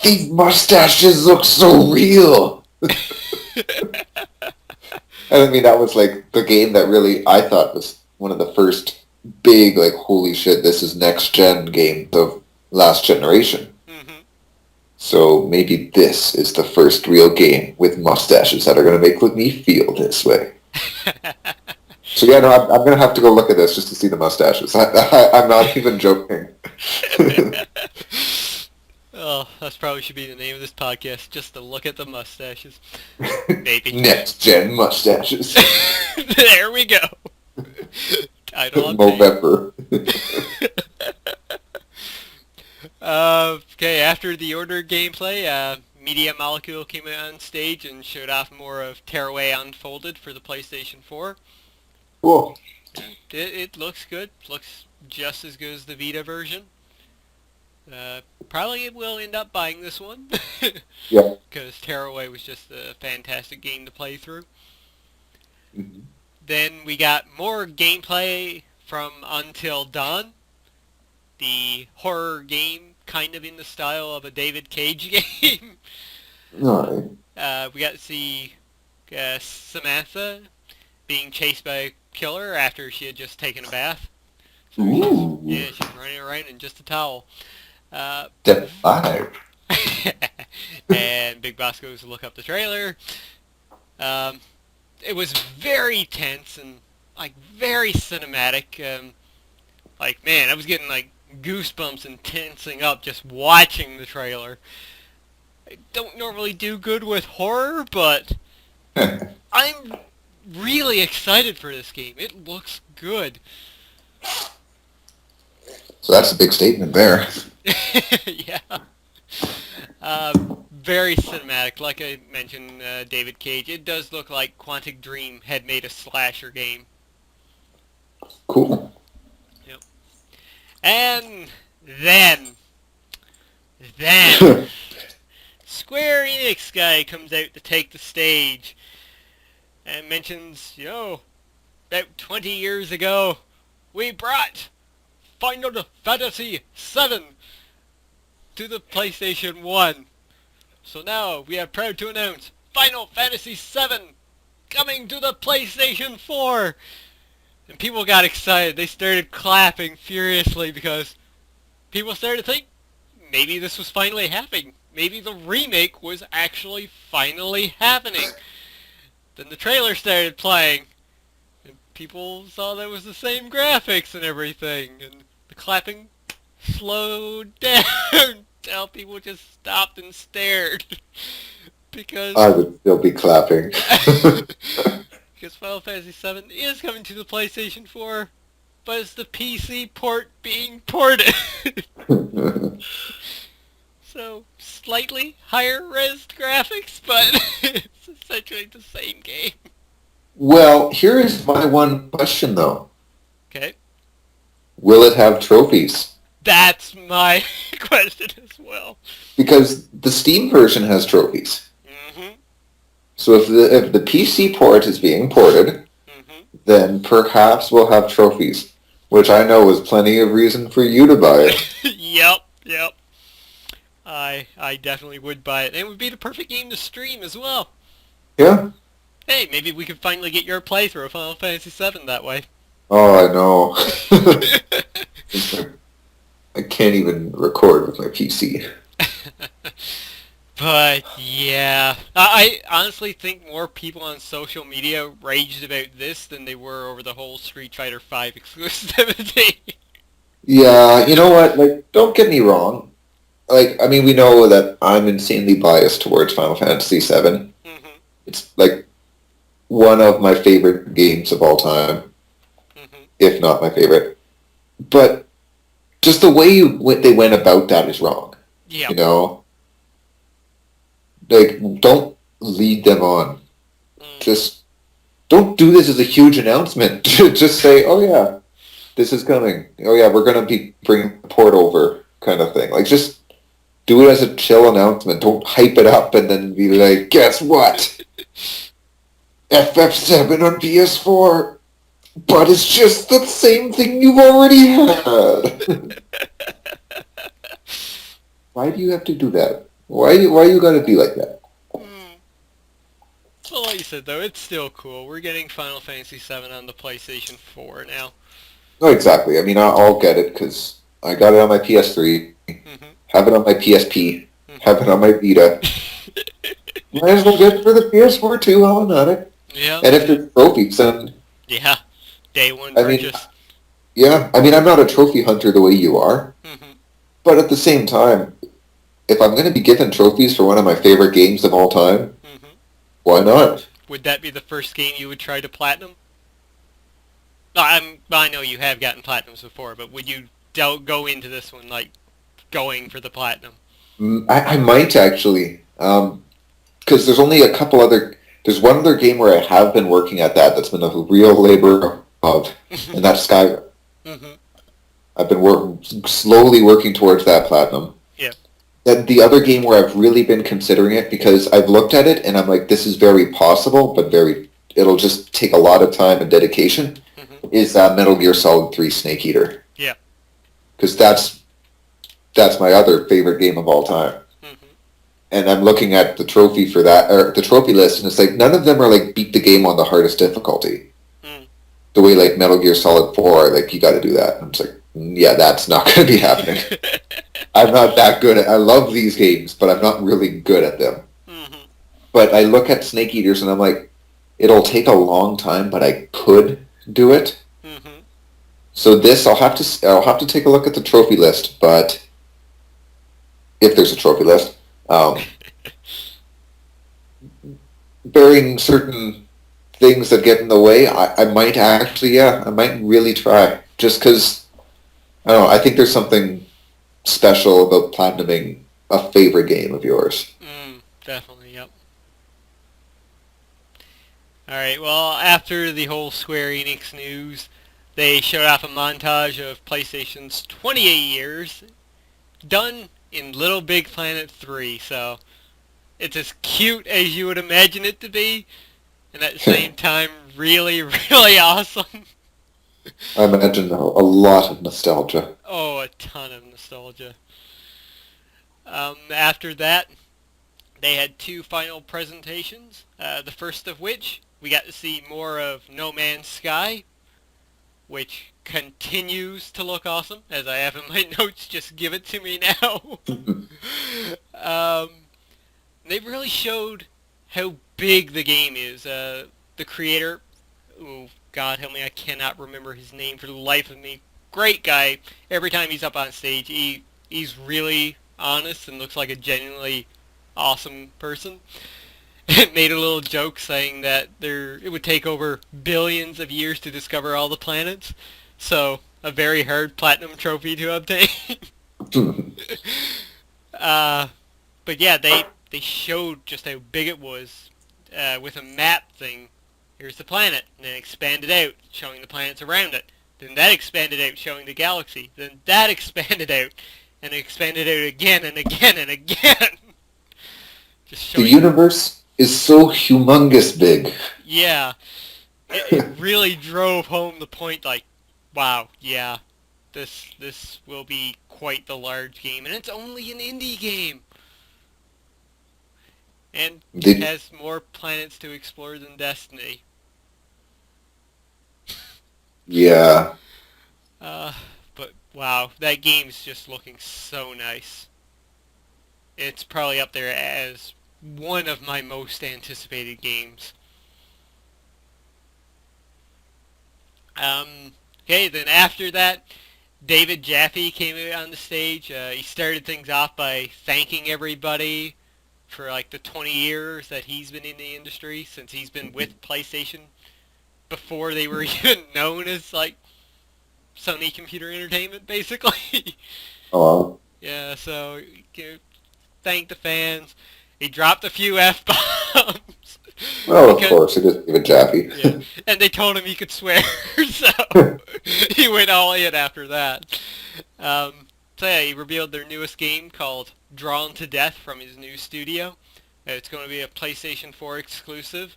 these mustaches look so real. And I mean, that was like the game that really I thought was one of the first big, like, holy shit, this is next gen games of last generation. Hmm. So maybe this is the first real game with mustaches that are going to make me feel this way. So yeah, no, I'm going to have to go look at this just to see the mustaches. I'm not even joking. Oh, that probably should be the name of this podcast, just to look at the mustaches. Maybe. Next gen mustaches. There we go. Title obtained. Movember. Okay, after the Order gameplay, Media Molecule came out on stage and showed off more of Tearaway Unfolded for the PlayStation 4. Cool. It looks good. Looks just as good as the Vita version. Probably will end up buying this one. Yeah. Because Tearaway was just a fantastic game to play through. Mhm. Then we got more gameplay from Until Dawn, the horror game kind of in the style of a David Cage game. Alright. We got to see Samantha being chased by a killer after she had just taken a bath. So Ooh. she's running around in just a towel. Step 5. And Big Boss goes to look up the trailer. It was very tense and like very cinematic. Man, I was getting like goosebumps and tensing up just watching the trailer. I don't normally do good with horror, but I'm really excited for this game. It looks good. So that's a big statement there. Yeah. Very cinematic. Like I mentioned, David Cage. It does look like Quantic Dream had made a slasher game. Cool. Yep. And then Square Enix guy comes out to take the stage and mentions, about 20 years ago, we brought Final Fantasy VII to the PlayStation 1. So now we are proud to announce Final Fantasy VII coming to the PlayStation 4. And people got excited. They started clapping furiously because people started to think maybe this was finally happening. Maybe the remake was actually finally happening. Then the trailer started playing, and people saw that it was the same graphics and everything, and the clapping slowed down until people just stopped and stared. Because I would still be clapping. because Final Fantasy VII is coming to the PlayStation 4, but it's the PC port being ported. So, slightly higher res graphics, but it's essentially the same game. Well, here is my one question, though. Okay. Will it have trophies? That's my question as well. Because the Steam version has trophies. Mm-hmm. So if the PC port is being ported, then perhaps we'll have trophies, which I know is plenty of reason for you to buy it. Yep. I definitely would buy it. And it would be the perfect game to stream as well. Yeah. Hey, maybe we could finally get your playthrough of Final Fantasy VII that way. Oh, I know. I can't even record with my PC. But, yeah. I honestly think more people on social media raged about this than they were over the whole Street Fighter V exclusivity. Yeah, you know what? Like, don't get me wrong. Like, I mean, we know that I'm insanely biased towards Final Fantasy VII. Mm-hmm. It's, like, one of my favorite games of all time. Mm-hmm. If not my favorite. But just the way they went about that is wrong. Yeah. You know? Like, don't lead them on. Just don't do this as a huge announcement. Just say, oh yeah, this is coming. Oh yeah, we're going to be bringing the port over kind of thing. Like, just do it as a chill announcement. Don't hype it up and then be like, guess what? FF7 on PS4. But it's just the same thing you've already had. Why do you have to do that? Why you gotta be like that? Well, like you said, though, it's still cool. We're getting Final Fantasy VII on the PlayStation 4 now. No, exactly. I mean, I'll get it because I got it on my PS3, have it on my PSP, have it on my Vita. Might as well get it for the PS4 too, while I'm at it. Yeah. And if there's trophies, then... Yeah. Day one I purchase. mean, I'm not a trophy hunter the way you are. But at the same time, if I'm going to be given trophies for one of my favorite games of all time, why not? Would that be the first game you would try to platinum? I know you have gotten platinums before, but would you go into this one, like, going for the platinum? I might, actually. Because there's only a couple other... There's one other game where I have been working at that's been a real labor of, and that's Skyrim. I've been slowly working towards that platinum. Yeah. Then the other game where I've really been considering it, because I've looked at it and I'm like, this is very possible, but very it'll just take a lot of time and dedication, is Metal Gear Solid 3 Snake Eater. Yeah. Because that's my other favorite game of all time. And I'm looking at the trophy for that, or the trophy list, and it's like none of them are like beat the game on the hardest difficulty. The way like Metal Gear Solid 4, like you got to do that. And I'm just like, yeah, that's not going to be happening. I'm not that good at. I love these games, but I'm not really good at them. But I look at Snake Eaters and I'm like, it'll take a long time, but I could do it. So this, I'll have to take a look at the trophy list, but if there's a trophy list. Bearing certain things that get in the way, I might actually, I might really try. Just because, I don't know, I think there's something special about platinuming a favorite game of yours. Definitely, yep. Alright, well, after the whole Square Enix news, they showed off a montage of PlayStation's 28 years, done in Little Big Planet 3, so it's as cute as you would imagine it to be, and at the same time, really, really awesome. I imagine a lot of nostalgia. Oh, a ton of nostalgia. After that, they had two final presentations, the first of which, we got to see more of No Man's Sky, which continues to look awesome, as I have in my notes, just give it to me now. They really showed how big the game is. The creator, oh God help me, I cannot remember his name for the life of me. Great guy. Every time he's up on stage, he's really honest and looks like a genuinely awesome person. Made a little joke saying that it would take over billions of years to discover all the planets, so a very hard platinum trophy to obtain. But yeah, they showed just how big it was with a map thing. Here's the planet, and then expanded out, showing the planets around it. Then that expanded out, showing the galaxy. Then that expanded out, and expanded out again and again and again. Just showing the universe is so humongous big. Yeah. It really drove home the point, like, wow, yeah, this will be quite the large game, and it's only an indie game. And it has more planets to explore than Destiny. Yeah. But wow, that game's just looking so nice. It's probably up there as one of my most anticipated games. Okay, then after that, David Jaffe came out on the stage. He started things off by thanking everybody for like the 20 years that he's been in the industry, since he's been with PlayStation before they were even known as like Sony Computer Entertainment, basically. Oh. Yeah, so thank the fans. He dropped a few F-bombs. Well, of course, it is David Jaffe. Yeah. And they told him he could swear, so he went all in after that. So yeah, he revealed their newest game called Drawn to Death from his new studio. It's going to be a PlayStation 4 exclusive.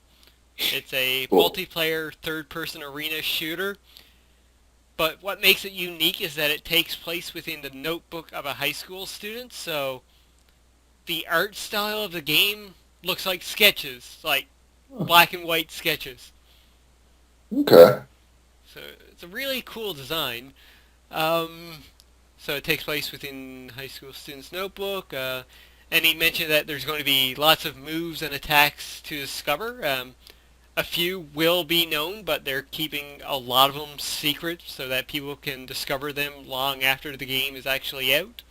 It's a multiplayer third-person arena shooter. But what makes it unique is that it takes place within the notebook of a high school student, so the art style of the game looks like sketches, like black and white sketches. Okay. So it's a really cool design. So it takes place within high school student's notebook, and he mentioned that there's going to be lots of moves and attacks to discover. A few will be known, but they're keeping a lot of them secret so that people can discover them long after the game is actually out.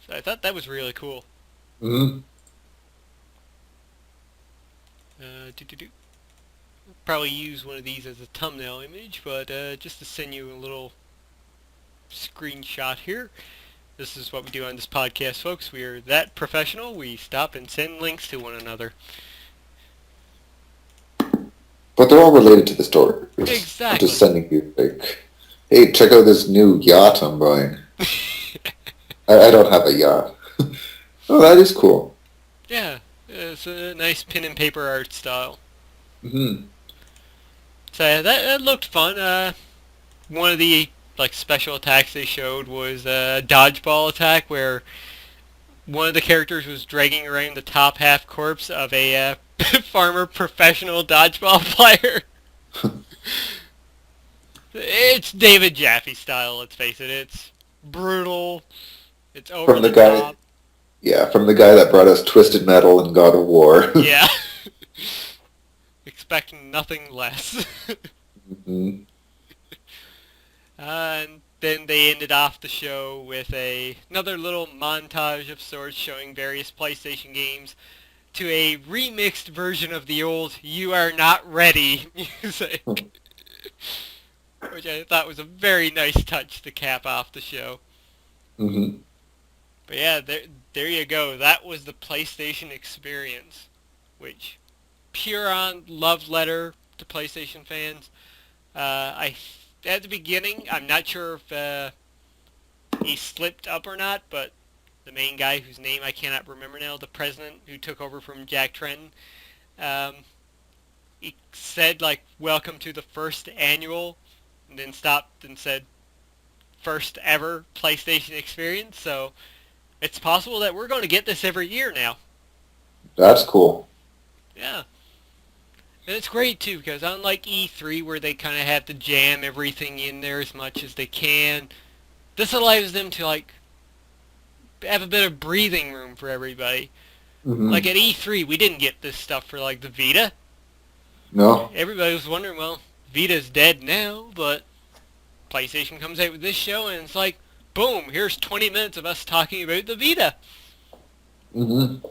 So I thought that was really cool. Mm-hmm. Probably use one of these as a thumbnail image, but just to send you a little screenshot here. This is what we do on this podcast, folks. We are that professional. We stop and send links to one another. But they're all related to the story. Exactly. I'm just sending you, like, hey, check out this new yacht I'm buying. I don't have a yacht. Oh, that is cool. Yeah, it's a nice pen and paper art style. Mm-hmm. So yeah, that looked fun. One of the special attacks they showed was a dodgeball attack where one of the characters was dragging around the top half corpse of a farmer professional dodgeball player. It's David Jaffe style, let's face it. It's brutal. It's over From the the guy, top. yeah, from the guy that brought us Twisted Metal and God of War. Yeah. Expecting nothing less. Mm-hmm. And then they ended off the show with another little montage of sorts showing various PlayStation games to a remixed version of the old "You Are Not Ready" music, which I thought was a very nice touch to cap off the show. Mm-hmm. But yeah, there you go. That was the PlayStation Experience, which pure on love letter to PlayStation fans. I at the beginning, I'm not sure if he slipped up or not, but the main guy whose name I cannot remember now, the president who took over from Jack Trenton, um, he said "Welcome to the first annual," and then stopped and said "first ever PlayStation Experience." So it's possible that we're going to get this every year now. That's cool. Yeah. And it's great, too, because unlike E3, where they kind of have to jam everything in there as much as they can, this allows them to, have a bit of breathing room for everybody. Mm-hmm. Like at E3, we didn't get this stuff for, the Vita. No. Everybody was wondering, well, Vita's dead now, but PlayStation comes out with this show, and it's like, boom, here's 20 minutes of us talking about the Vita. Mm-hmm.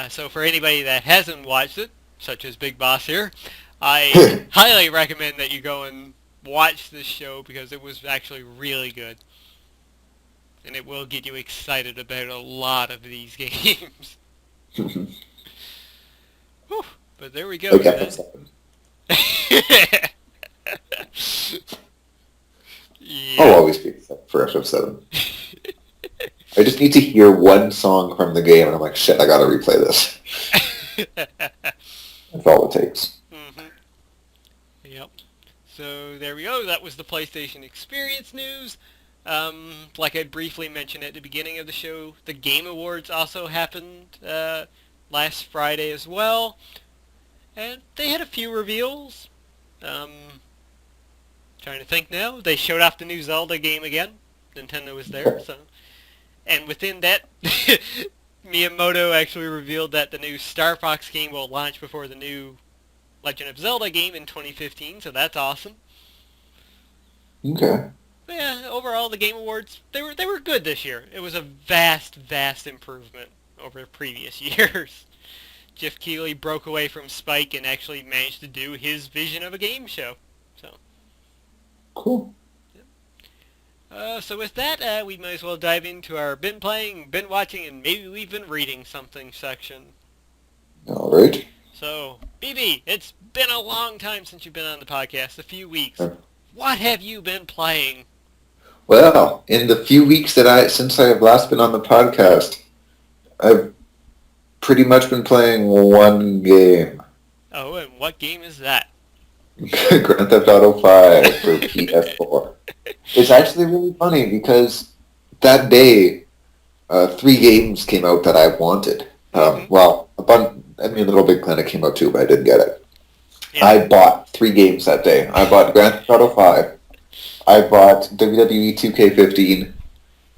So for anybody that hasn't watched it, such as Big Boss here, I highly recommend that you go and watch this show because it was actually really good. And it will get you excited about a lot of these games. Whew, but there we go. Like F7. I'll Yeah. always be excited for FF7. I just need to hear one song from the game, and I'm like, shit, I gotta replay this. That's all it takes. Mm-hmm. Yep. So there we go. That was the PlayStation Experience news. Like I briefly mentioned at the beginning of the show, the Game Awards also happened last Friday as well. And they had a few reveals. Trying to think now. They showed off the new Zelda game again. Nintendo was there, so... And within that, Miyamoto actually revealed that the new Star Fox game will launch before the new Legend of Zelda game in 2015, so that's awesome. Okay. But yeah, overall the Game Awards, they were good this year. It was a vast improvement over previous years. Jeff Keighley broke away from Spike and actually managed to do his vision of a game show. So Cool. So with that, we might as well dive into our been playing, been watching, and maybe we've been reading something section. All right. So, BB, it's been a long time since you've been on the podcast, a few weeks. Uh, What have you been playing? Well, in the few weeks since I have last been on the podcast, I've pretty much been playing one game. Oh, and what game is that? Grand Theft Auto 5 for PS4. It's actually really funny because that day, 3 games came out that I wanted. Well, Little Big Planet came out too, but I didn't get it. Yeah. I bought 3 games that day. I bought Grand Theft Auto 5, I bought WWE 2K15,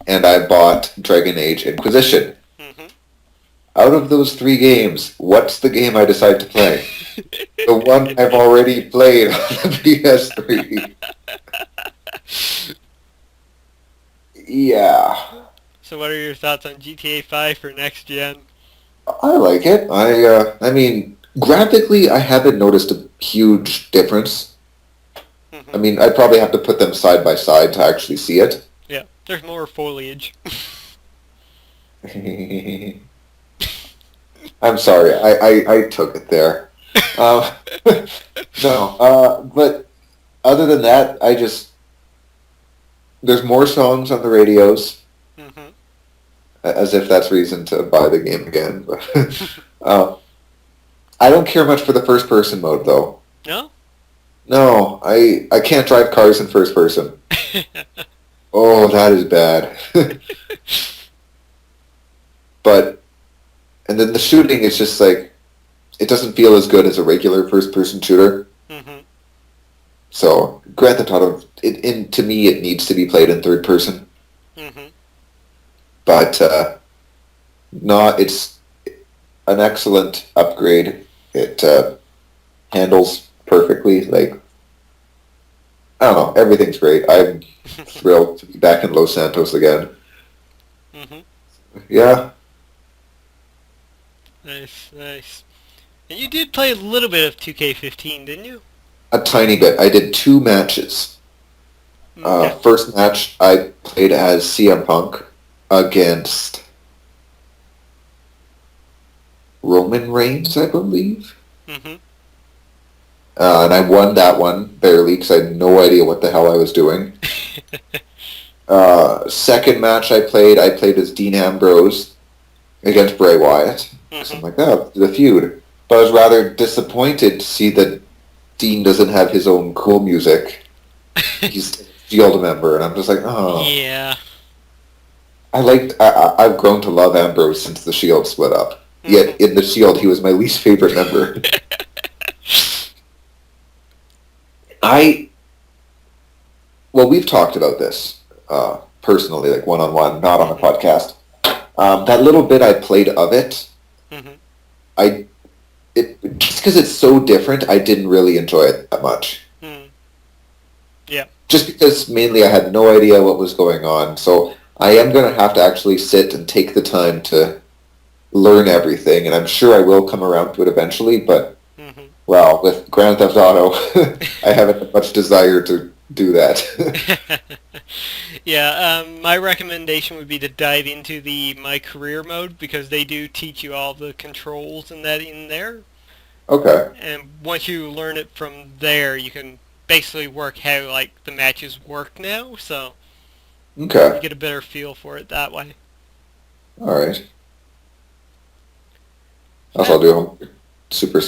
and I bought Dragon Age Inquisition. Mm-hmm. Out of those 3 games, what's the game I decide to play? The one I've already played on the PS3. Yeah. So what are your thoughts on GTA 5 for next gen? I like it. Graphically, I haven't noticed a huge difference. Mm-hmm. I'd probably have to put them side by side to actually see it. Yeah, there's more foliage. I'm sorry, I took it there. No, but other than that, there's more songs on the radios, Mm-hmm. as if that's reason to buy the game again. But I don't care much for the first person mode though. No? No, I can't drive cars in first person. Oh, that is bad. But and then the shooting is just like it doesn't feel as good as a regular first person shooter. Mm-hmm. So Grand Theft Auto, to me, it needs to be played in third person. Mm-hmm. But not it's an excellent upgrade. It handles perfectly. Like I don't know, everything's great. I'm thrilled to be back in Los Santos again. Mm-hmm. Yeah, Nice, nice. And you did play a little bit of 2K15, didn't you? a tiny bit. I did 2 matches. Okay. First match I played as CM Punk against Roman Reigns, I believe. Mm-hmm. And I won that one barely because I had no idea what the hell I was doing. Second match I played as Dean Ambrose against Bray Wyatt. So I'm like, oh, the feud. But I was rather disappointed to see that Dean doesn't have his own cool music. He's a Shield member, and I'm just like, oh. Yeah. I've grown to love Ambrose since the Shield split up. Yet in the Shield, he was my least favorite member. Well, we've talked about this personally, like one-on-one, not on a podcast. That little bit I played of it, just because it's so different, I didn't really enjoy it that much. Yeah. Just because mainly I had no idea what was going on, so I am going to have to actually sit and take the time to learn everything, and I'm sure I will come around to it eventually, but, well, with Grand Theft Auto, I haven't had much desire to do that. Yeah, my recommendation would be to dive into the My Career mode, because they do teach you all the controls and that in there. Okay. And once you learn it from there, you can basically work how, like, the matches work now, so Okay. you get a better feel for it that way. Alright. Also, I'll do a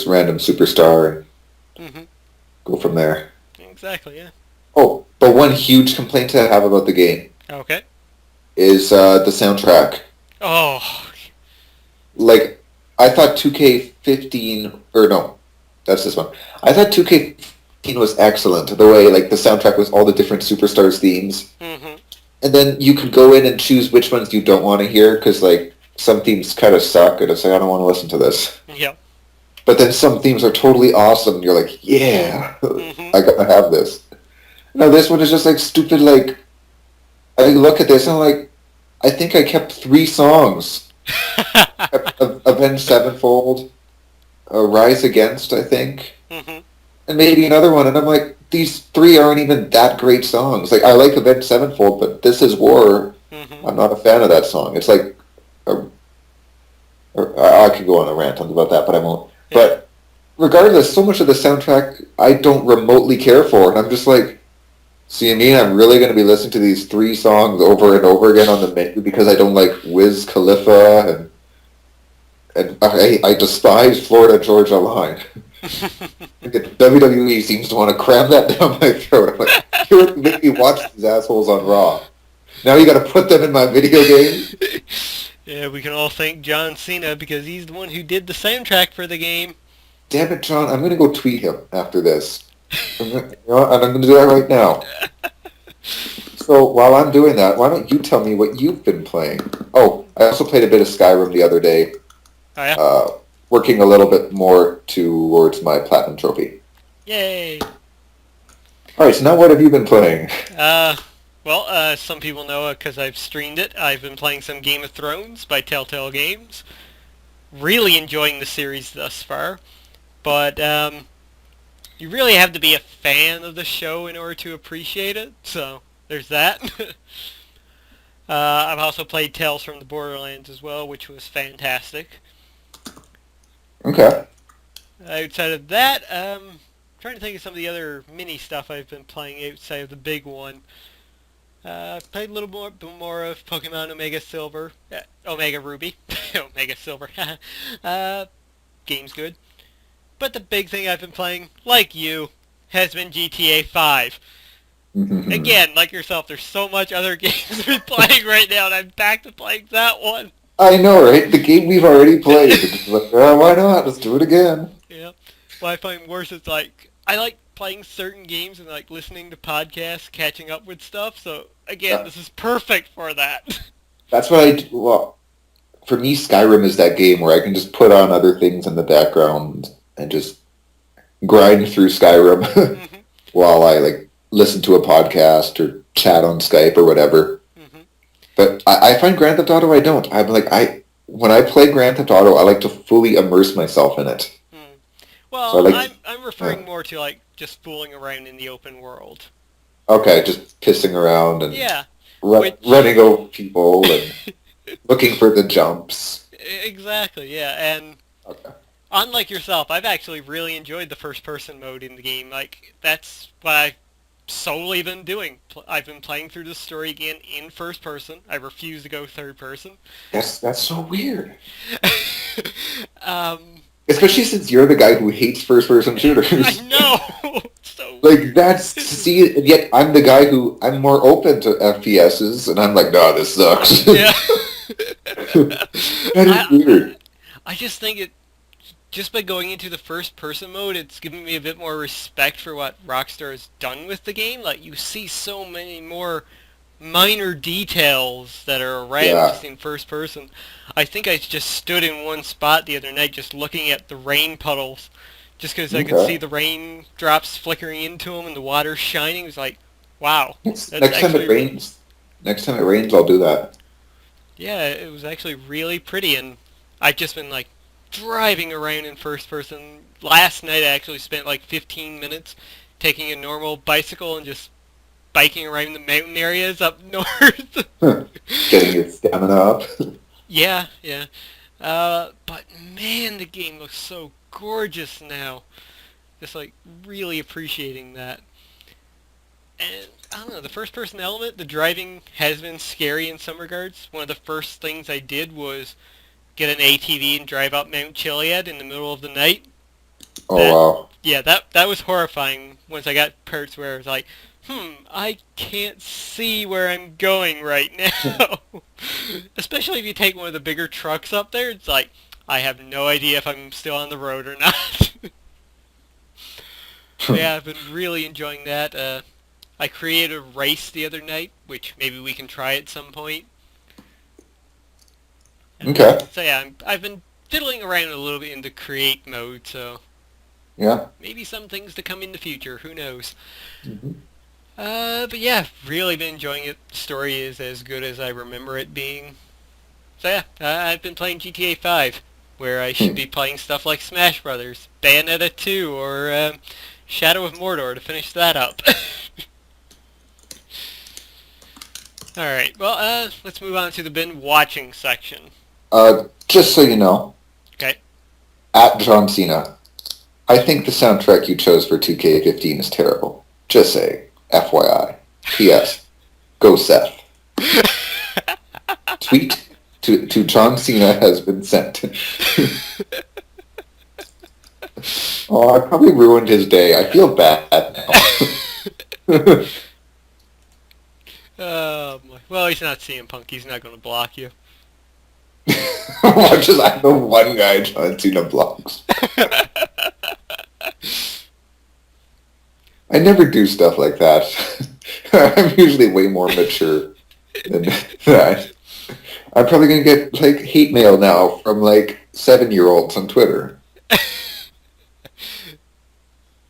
random superstar and go from there. Exactly, yeah. Oh, but one huge complaint I have about the game Okay. is the soundtrack. Oh. Like, I thought 2K15, or no, that's this one. I thought 2K15 was excellent. The way, like, the soundtrack was all the different Superstars themes. And then you could go in and choose which ones you don't want to hear, because, like, some themes kind of suck, and it's like, I don't want to listen to this. Yep. But then some themes are totally awesome, and you're like, yeah, I gotta have this. No, this one is just, like, stupid, like, I look at this and I'm like, I think I kept 3 songs. Avenged Sevenfold, Rise Against, I think, and maybe another one, and I'm like, these 3 aren't even that great songs. Like, I like Avenged Sevenfold, but This Is War, I'm not a fan of that song. It's like, I could go on a rant about that, but I won't. Yeah. But regardless, so much of the soundtrack I don't remotely care for, and I'm just like, so you mean I'm really going to be listening to these 3 songs over and over again on the menu because I don't like Wiz Khalifa and I despise Florida Georgia Line. WWE seems to want to cram that down my throat. I'm like, you make me watch these assholes on Raw. Now you got to put them in my video game. Yeah, we can all thank John Cena because he's the one who did the soundtrack for the game. Damn it, John! I'm going to go tweet him after this. And I'm going to do that right now. So while I'm doing that, why don't you tell me what you've been playing? Oh, I also played a bit of Skyrim the other day. Oh, yeah? Working a little bit more towards my Platinum Trophy. Yay! Alright, so now what have you been playing? Well, some people know because I've streamed it. I've been playing some Game of Thrones by Telltale Games. Really enjoying the series thus far. But, you really have to be a fan of the show in order to appreciate it, so there's that. I've also played Tales from the Borderlands as well, which was fantastic. Okay. Outside of that, trying to think of some of the other mini stuff I've been playing outside of the big one. Played a little more of Pokemon Omega Silver, Omega Ruby, Omega Silver. Game's good. But the big thing I've been playing, like you, has been GTA 5. Again, like yourself, there's so much other games I've been playing right now, and I'm back to playing that one. I know, right? The game we've already played. It's like, oh, why not? Let's do it again. Yeah. What I find worse is like I like playing certain games and like listening to podcasts, catching up with stuff. So again, Uh, this is perfect for that. that's what I do. Well, for me, Skyrim is that game where I can just put on other things in the background and just grind through Skyrim hmm while I like listen to a podcast or chat on Skype or whatever. hmm But I find Grand Theft Auto I don't. I'm like when I play Grand Theft Auto, I like to fully immerse myself in it. Mm. So I Well, like I'm referring more to like just fooling around in the open world. okay, just pissing around and Yeah. Which running over people and looking for the jumps. exactly, yeah. And Okay. unlike yourself, I've actually really enjoyed the first-person mode in the game. Like that's what I've solely been doing. I've been playing through the story again in first person. I refuse to go third person. That's so weird. um, Especially since you're the guy who hates first-person I shooters. know. So Like that's see, and yet I'm the guy who I'm more open to FPSs, and I'm like, no, this sucks. yeah. That is weird. I just think it just by going into the first person mode, it's given me a bit more respect for what Rockstar has done with the game. Like you see so many more minor details that are around Yeah. just in first person. I think I just stood in one spot the other night just looking at the rain puddles just because I could see Okay. the rain drops flickering into them and the water shining. It was like, wow, that's Next time it actually, rains, I'll do that. yeah, it was actually really pretty. And I've just been like driving around in first person. Last night I actually spent like 15 minutes taking a normal bicycle and just biking around the mountain areas up north. Getting your stamina up. Yeah, yeah. But man, the game looks so gorgeous now. Just like really appreciating that. And I don't know, the first person element, the driving has been scary in some regards. One of the first things I did was get an ATV and drive up Mount Chiliad in the middle of the night. Oh That, wow. yeah, that was horrifying once I got parts where I was like, I can't see where I'm going right now. Especially if you take one of the bigger trucks up there, it's like, I have no idea if I'm still on the road or not. So yeah, I've been really enjoying that. I created a race the other night, which maybe we can try at some point. Okay. So yeah, I've been fiddling around a little bit in the create mode, so Yeah. maybe some things to come in the future, who knows. hmm But yeah, really been enjoying it. The story is as good as I remember it being. So yeah, I've been playing GTA 5, where I should be playing stuff like Smash Brothers, Bayonetta 2, or Shadow of Mordor to finish that up. Alright, well, let's move on to the bin watching section. Just so you know, Okay. at John Cena, I think the soundtrack you chose for 2K15 is terrible. Just say, FYI. P.S. Go Seth. Tweet to John Cena has been sent. Oh, I probably ruined his day. I feel bad now. Oh, boy. Well, he's not CM Punk. He's not going to block you. Much as I'm the one guy John Cena blocks. I never do stuff like that. I'm usually way more mature than that. I'm probably gonna get like hate mail now from like 7-year-olds on Twitter.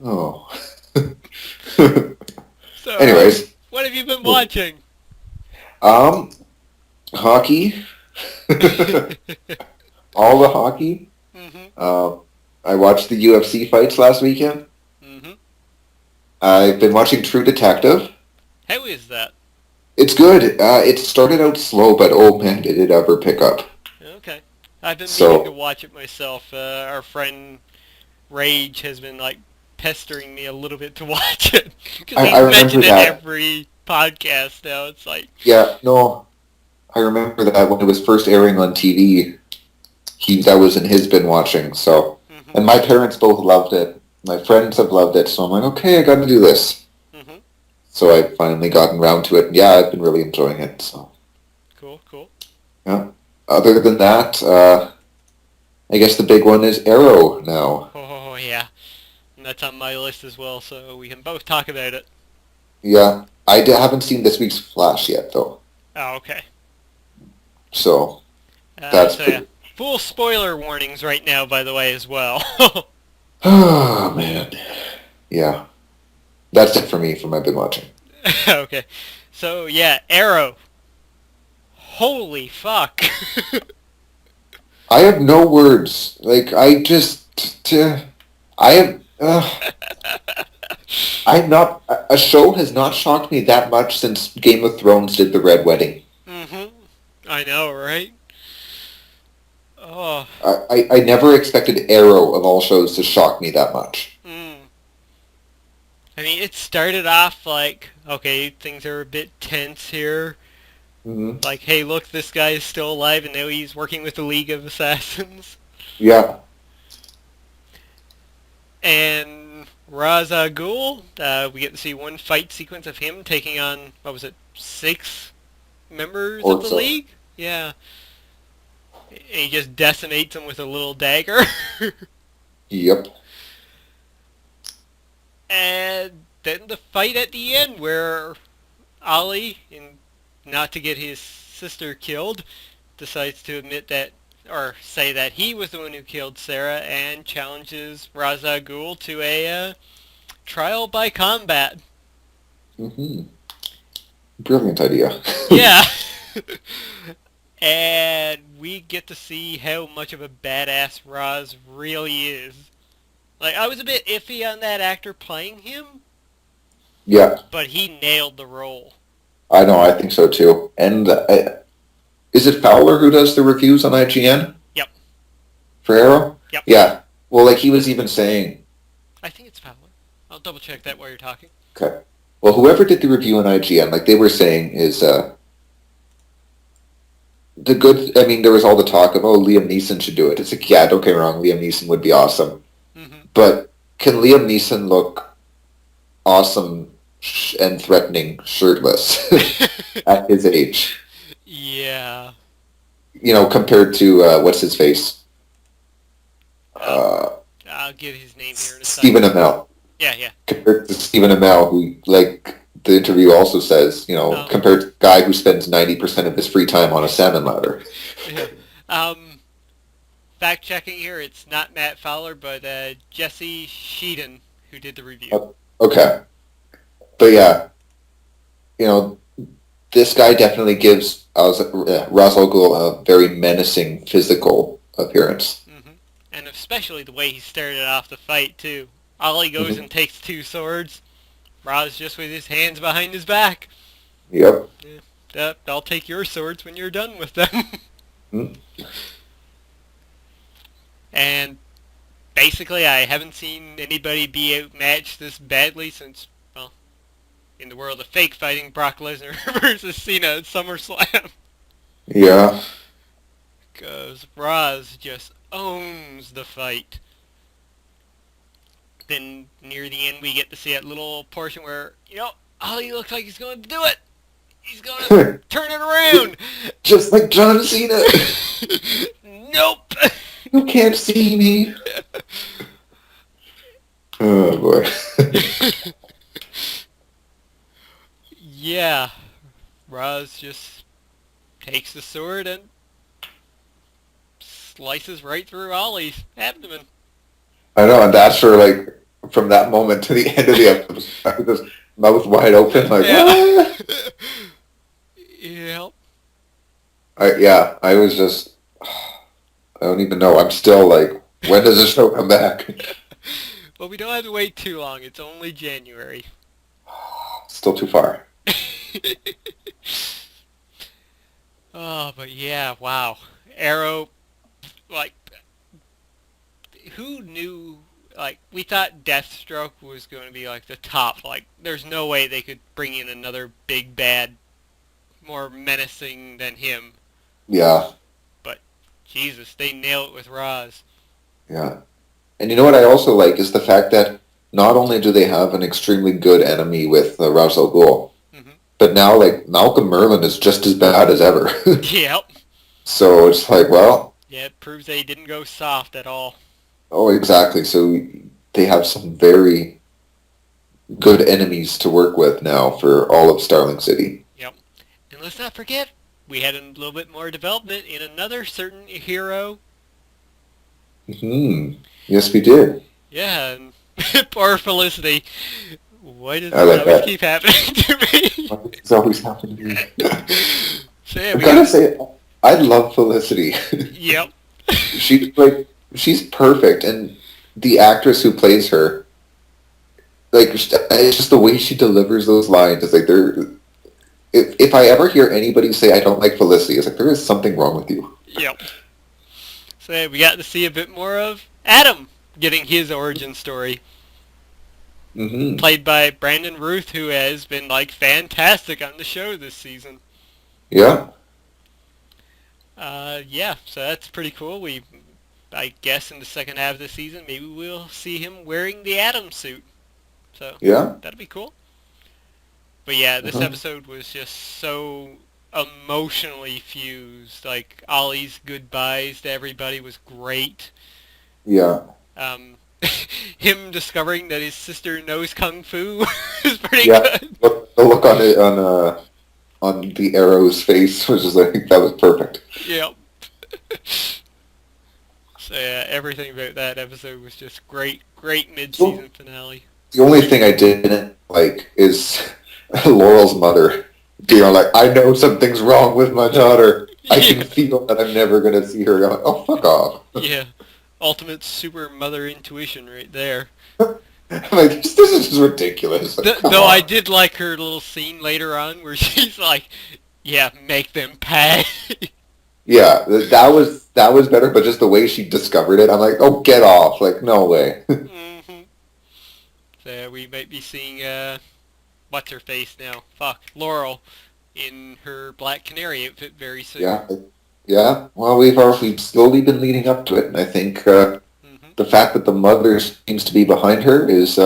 Oh. So, Anyways, what have you been watching? hockey. All the hockey. Mm-hmm. I watched the UFC fights last weekend. Mm-hmm. I've been watching True Detective. How is that? It's good. It started out slow, but oh man, did it ever pick up. Okay. I've been meaning to So, watch it myself. Our friend Rage has been, like, pestering me a little bit to watch it. Because I he's remember mentioned it that. every podcast now. It's like, Yeah, no, I remember that when it was first airing on TV. That was in his been watching. So mm-hmm. And my parents both loved it. My friends have loved it, so I'm like, okay, I got to do this. Mm-hmm. So I've finally gotten around to it. Yeah, I've been really enjoying it. So Cool. yeah. Other than that, I guess the big one is Arrow now. Oh, yeah. And that's on my list as well, so we can both talk about it. Yeah, haven't seen this week's Flash yet, though. Oh, okay. So that's So yeah, pretty. full spoiler warnings right now, by the way, as well. Oh man. Yeah, that's it for me from I've been watching. Okay. So yeah, Arrow. Holy fuck. I have no words. Like I have. I'm not. A show has not shocked me that much since Game of Thrones did the Red Wedding. Mm-hmm. I know, right? Oh. I never expected Arrow of all shows to shock me that much. Mm. I mean, it started off like, okay, things are a bit tense here. Hmm. Like, hey, look, this guy is still alive, and now he's working with the League of Assassins. Yeah. And Ra's al Ghul, we get to see one fight sequence of him taking on, what was it, 6 members of Or the so. League? Yeah. And he just decimates them with a little dagger. Yep. And then the fight at the end where Ollie, not to get his sister killed, decides to admit that, or say that he was the one who killed Sarah, and challenges Ra's al Ghul to a trial by combat. Hmm. Brilliant idea. Yeah. And we get to see how much of a badass Ra's really is. Like, I was a bit iffy on that actor playing him, Yeah, but he nailed the role. I know. I think so too. And is it Fowler who does the reviews on IGN Yep. for Arrow? Yep. Yeah. Well, like he was even saying. I think it's Fowler. I'll double check that while you're talking. Okay. Well, whoever did the review on IGN, like they were saying, is the good. I mean, there was all the talk of, oh, Liam Neeson should do it. It's like, yeah, don't get me wrong, Liam Neeson would be awesome, Mm-hmm. but can Liam Neeson look awesome and threatening shirtless at his age? Yeah. You know, compared to what's his face, I'll, uh, I'll get his name here in a Stephen second. Amell. Yeah. Compared to Stephen Amell, who, like the interview also says, you know, Oh. compared to the guy who spends 90% of his free time on a salmon ladder. Yeah. Fact checking here, it's not Matt Fowler, but Jesse Sheedon who did the review. Okay. But yeah, you know, this guy definitely gives Ra's al Ghul a very menacing physical appearance. Mm-hmm. And especially the way he started off the fight, too. Ollie goes and takes 2 swords. Ra's just with his hands behind his back. Yep. Yeah, I'll take your swords when you're done with them. Mm. And basically, I haven't seen anybody be outmatched this badly since, well, in the world of fake fighting, Brock Lesnar versus Cena at SummerSlam. Yeah. Because Ra's just owns the fight. Then near the end, we get to see that little portion where, Ollie looks like he's going to do it. He's going to turn it around. Just like John Cena. Nope. You can't see me. Oh boy. Yeah. Ra's just takes the sword and slices right through Ollie's abdomen. I know, and that's for like from that moment to the end of the episode, I was just mouth wide open, like Yeah. Yep. I was just, I don't even know. I'm still like, when does the show come back? Well, we don't have to wait too long. It's only January. Still too far. Oh, but yeah, wow. Arrow, like, who knew, like, we thought Deathstroke was going to be, like, the top. Like, there's no way they could bring in another big bad, more menacing than him. Yeah. But, Jesus, they nail it with Ra's. Yeah. And you know what I also like is the fact that not only do they have an extremely good enemy with Ra's al Ghul, Hmm. but now like Malcolm Merlin is just as bad as ever. Yep. So it's like, well, Yeah, it proves they didn't go soft at all. oh, exactly. So they have some very good enemies to work with now for all of Starling City. Yep. And let's not forget, we had a little bit more development in another certain hero. Hmm. Yes, we did. Yeah, and poor Felicity. Why does I this like always that. keep happening to me? It's always happened to me. So yeah, I we gotta got... say, I love Felicity. Yep. She's perfect, and the actress who plays her, it's just the way she delivers those lines. It's like if I ever hear anybody say I don't like Felicity, it's like there is something wrong with you. Yep. So yeah, we got to see a bit more of Adam getting his origin story. Hmm. Played by Brandon Ruth, who has been like fantastic on the show this season. Yeah, Yeah, so that's pretty cool. I guess in the second half of the season, maybe we'll see him wearing the Adam suit. So yeah. that'll be cool. But yeah, this Uh-huh. episode was just so emotionally fused. Like Ollie's goodbyes to everybody was great. Yeah, Um, him discovering that his sister knows kung fu is pretty yeah. good. The look on it on the Arrow's face was just like that was perfect. Yep. So yeah, everything about that episode was just great, great Well, mid-season finale. the only thing I didn't like is Laurel's mother. You know, like I know something's wrong with my daughter. I can Yeah, feel that I'm never gonna see her. I'm like, oh, fuck off. yeah. Ultimate super mother intuition right there. I'm like, this is just ridiculous. Like, come Though I on. did like her little scene later on where she's like, yeah, make them pay. Yeah, that was better, but just the way she discovered it, I'm like, oh, get off. Like, no way. Hmm. So we might be seeing, what's her face now? Fuck, Laurel in her Black Canary outfit very soon. Yeah, yeah. Well, we've slowly been leading up to it, and I think Hmm. the fact that the mother seems to be behind her is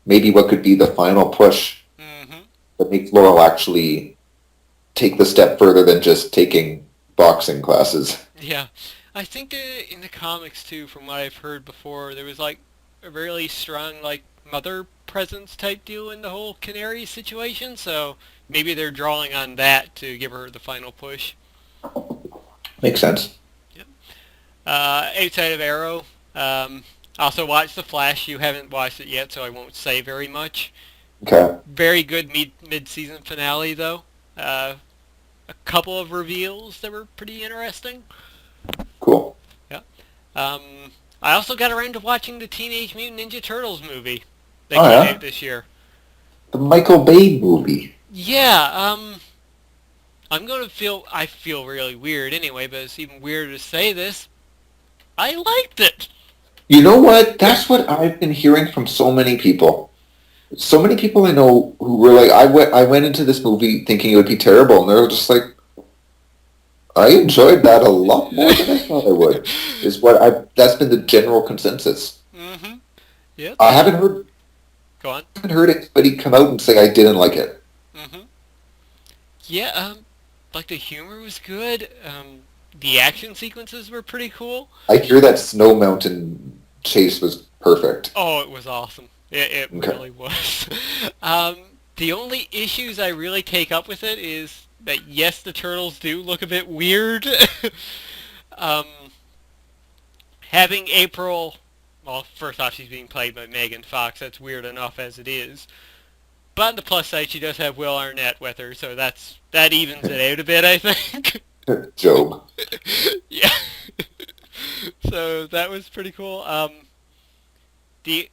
maybe what could be the final push Hmm. that makes Laurel actually take the step further than just taking boxing classes. Yeah. I think in the comics too, from what I've heard before, there was like a really strong like mother presence type deal in the whole Canary situation, so maybe they're drawing on that to give her the final push. Makes sense. Yep. Outside of Arrow, also watched The Flash. You haven't watched it yet, so I won't say very much. Okay, Very good mid-season finale though. Uh, a couple of reveals that were pretty interesting. cool. Yeah. I also got around to watching the Teenage Mutant Ninja Turtles movie that Oh came yeah, out this year. the Michael Bay movie. Yeah, I feel really weird anyway, but it's even weirder to say this. I liked it. You know what? That's what I've been hearing from so many people. So many people I know who were like, I went into this movie thinking it would be terrible, and they're just like, I enjoyed that a lot more than I thought I would. Is what I That's been the general consensus. Hmm. Yeah, I go on. haven't heard anybody come out and say I didn't like it. Hmm. Yeah, like the humor was good. The action sequences were pretty cool. I hear that Snow Mountain chase was perfect. Oh, it was awesome. It Okay. really was. Um, the only issues I really take up with it is that yes, the turtles do look a bit weird. um, having April, well, first off, she's being played by Megan Fox. That's weird enough as it is. But on the plus side, she does have Will Arnett with her, so that evens it out a bit, I think. Job. Yeah. So that was pretty cool. The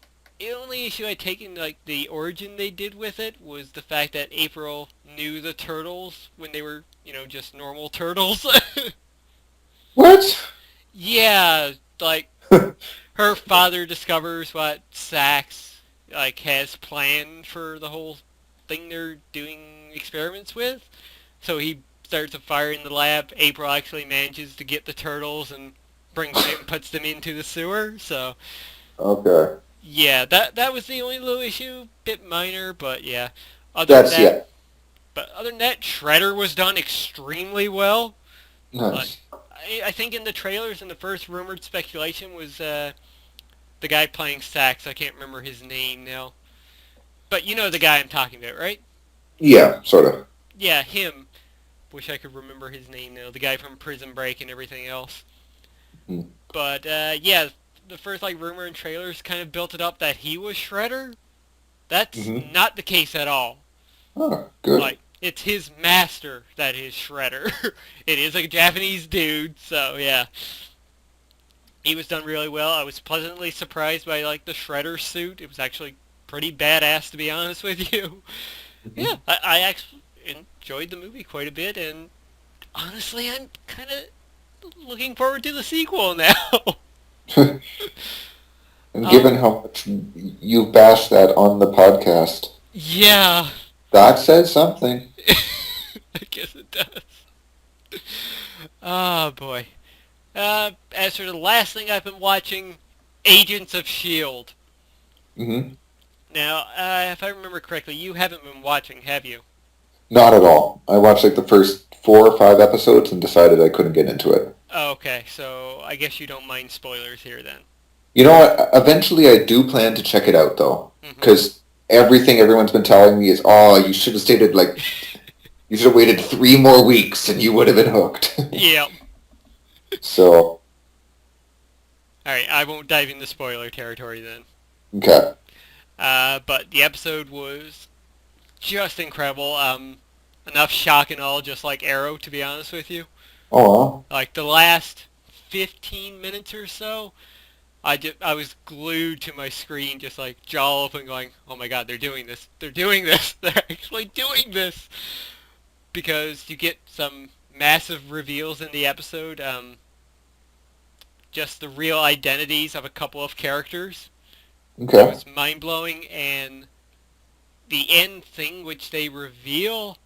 only issue I take in like the origin they did with it was the fact that April knew the turtles when they were, just normal turtles. What? Yeah, like her father discovers what Sax like has planned for the whole thing they're doing experiments with. So he starts a fire in the lab. April actually manages to get the turtles and brings them and puts them into the sewer. So Okay. yeah, that was the only little issue, bit minor, but yeah. Other than That's, that, yeah. Shredder was done extremely well. Like, Nice. I think in the trailers, and the first rumored speculation was the guy playing sax. I can't remember his name now, but you know the guy I'm talking about, right? Yeah, sort of. Yeah, him. Wish I could remember his name now. The guy from Prison Break and everything else. Mm. But yeah, the first like rumor and trailers kind of built it up that he was Shredder. That's Mm-hmm. not the case at all. Oh, good. Like, it's his master that is Shredder. It is a Japanese dude, so yeah. He was done really well. I was pleasantly surprised by like the Shredder suit. It was actually pretty badass, to be honest with you. Mm-hmm. Yeah, I actually enjoyed the movie quite a bit, and honestly, I'm kind of looking forward to the sequel now. And given how much you bashed that on the podcast, Yeah, that says something. I guess it does. Oh boy. As for the last thing I've been watching, Agents of S.H.I.E.L.D. Mm-hmm. Now, if I remember correctly, you haven't been watching, have you? Not at all. I watched like the first 4 or 5 episodes and decided I couldn't get into it. Oh, okay, so I guess you don't mind spoilers here then. You know what? Eventually, I do plan to check it out though, Hmm. because everything everyone's been telling me is, oh, you should have stayed like you should have waited 3 more weeks and you would have been hooked. Yep. So, Alright, I won't dive into spoiler territory then. okay. But the episode was just incredible. Enough shock and all, just like Arrow, to be honest with you. Oh, well. Like the last 15 minutes or so, I was glued to my screen, just like jaw open, going, "Oh my God, they're doing this! They're doing this! They're actually doing this!" Because you get some massive reveals in the episode. Just the real identities of a couple of characters. That Okay. was mind blowing, and the end thing which they reveal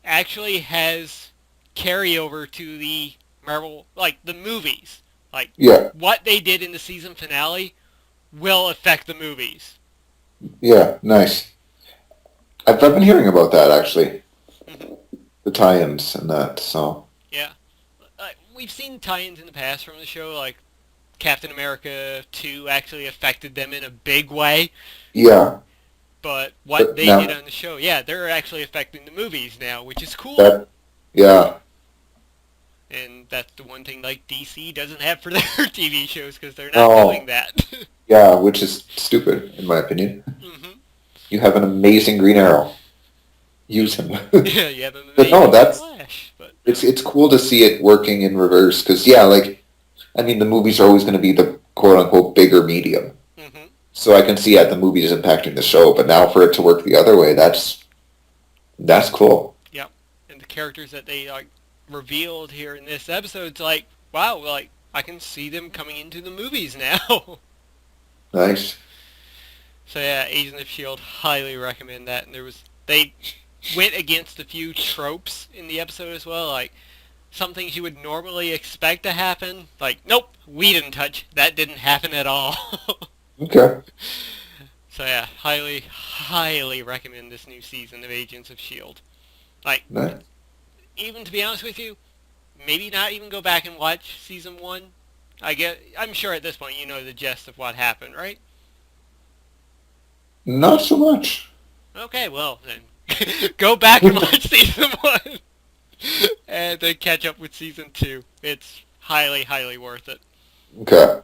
actually has carryover to the Marvel, like the movies. Like Yeah. what they did in the season finale will affect the movies. Yeah. Nice. I've been hearing about that actually, Hmm. the tie-ins and that. So, Yeah, we've seen tie-ins in the past from the show, like Captain America 2 actually affected them in a big way. yeah. But what But they did now on the show, yeah, they're actually affecting the movies now, which is cool. that, yeah. And that's the one thing like DC doesn't have for their TV shows because they're not doing No. that. Yeah, which is stupid in my opinion. Hmm. You have an amazing Green Arrow. Use him. Yeah, you have an But no, amazing that's Flash, but it's cool to see it working in reverse because yeah, like I mean the movies are always going to be the quote unquote bigger medium. hmm So I can see yeah, the movie is impacting the show, but now for it to work the other way, that's cool. yep. And the characters that they like revealed here in this episode, it's like, wow, like I can see them coming into the movies now. Nice. So yeah, Agents of Shield, highly recommend that. And they went against a few tropes in the episode as well, like some things you would normally expect to happen, like nope, we didn't touch, that didn't happen at all. Okay. So yeah, highly recommend this new season of Agents of Shield. Like, Nice. even to be honest with you, maybe not even go back and watch season one. I'm sure at this point you know the gist of what happened, right? Not so much. Okay, well then, go back and watch season one, and then catch up with season two. It's highly worth it. Okay.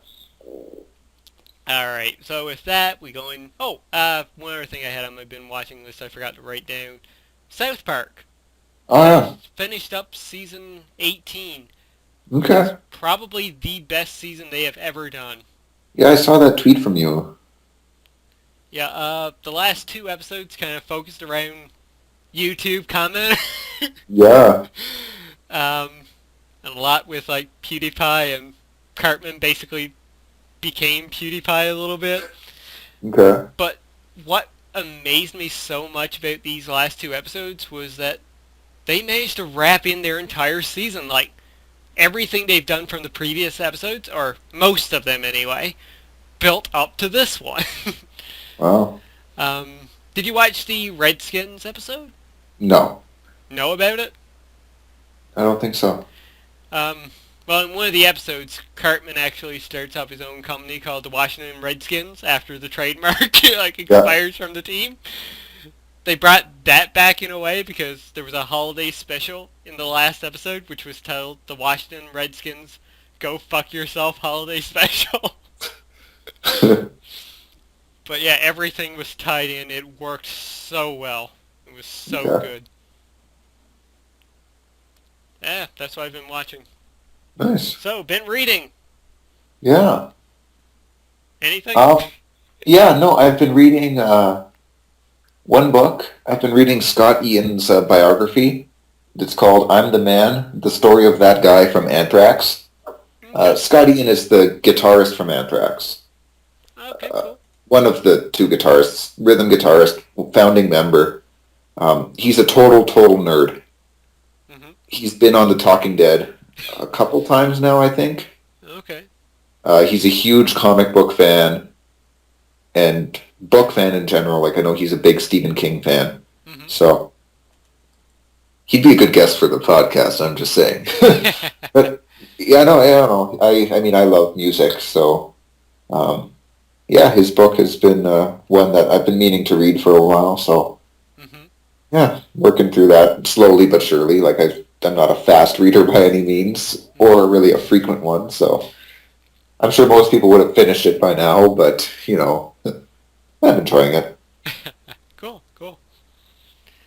All right, so with that, we go in. Oh, one other thing I had on my been watching list I forgot to write down. South Park Oh yeah. finished up season 18. Okay. Probably the best season they have ever done. Yeah, I saw that tweet from you. Yeah, the last 2 episodes kind of focused around YouTube comment. Yeah. um, and a lot with like PewDiePie, and Cartman basically became PewDiePie a little bit. Okay. But what amazed me so much about these last 2 episodes was that they managed to wrap in their entire season. Like, everything they've done from the previous episodes, or most of them anyway, built up to this one. Wow. Did you watch the Redskins episode? No, Know about it? I don't think so. Um, well, in one of the episodes, Cartman actually starts up his own company called the Washington Redskins after the trademark Yeah. expires from the team. They brought that back in a way because there was a holiday special in the last episode, which was titled the Washington Redskins Go Fuck Yourself Holiday Special. But yeah, everything was tied in. It worked so well. It was so Okay. good. Yeah, that's what I've been watching. Nice. So, been reading. Yeah. Anything? Um, yeah, no, I've been reading one book. I've been reading Scott Ian's biography. It's called I'm the Man, the story of that guy from Anthrax. Okay. Scott Ian is the guitarist from Anthrax. Okay, Uh, cool. One of the two guitarists, rhythm guitarist, founding member. He's a total nerd. Hmm. He's been on The Talking Dead a couple times now, I think. Okay. He's a huge comic book fan and book fan in general. Like, I know he's a big Stephen King fan. Hmm. So he'd be a good guest for the podcast, I'm just saying. But yeah, no, I don't know. I mean, I love music, so um, yeah, his book has been one that I've been meaning to read for a while. So Hmm. yeah, working through that slowly but surely. Like I'm not a fast reader by any means, or really a frequent one. So I'm sure most people would have finished it by now, but I'm enjoying it. Cool, cool.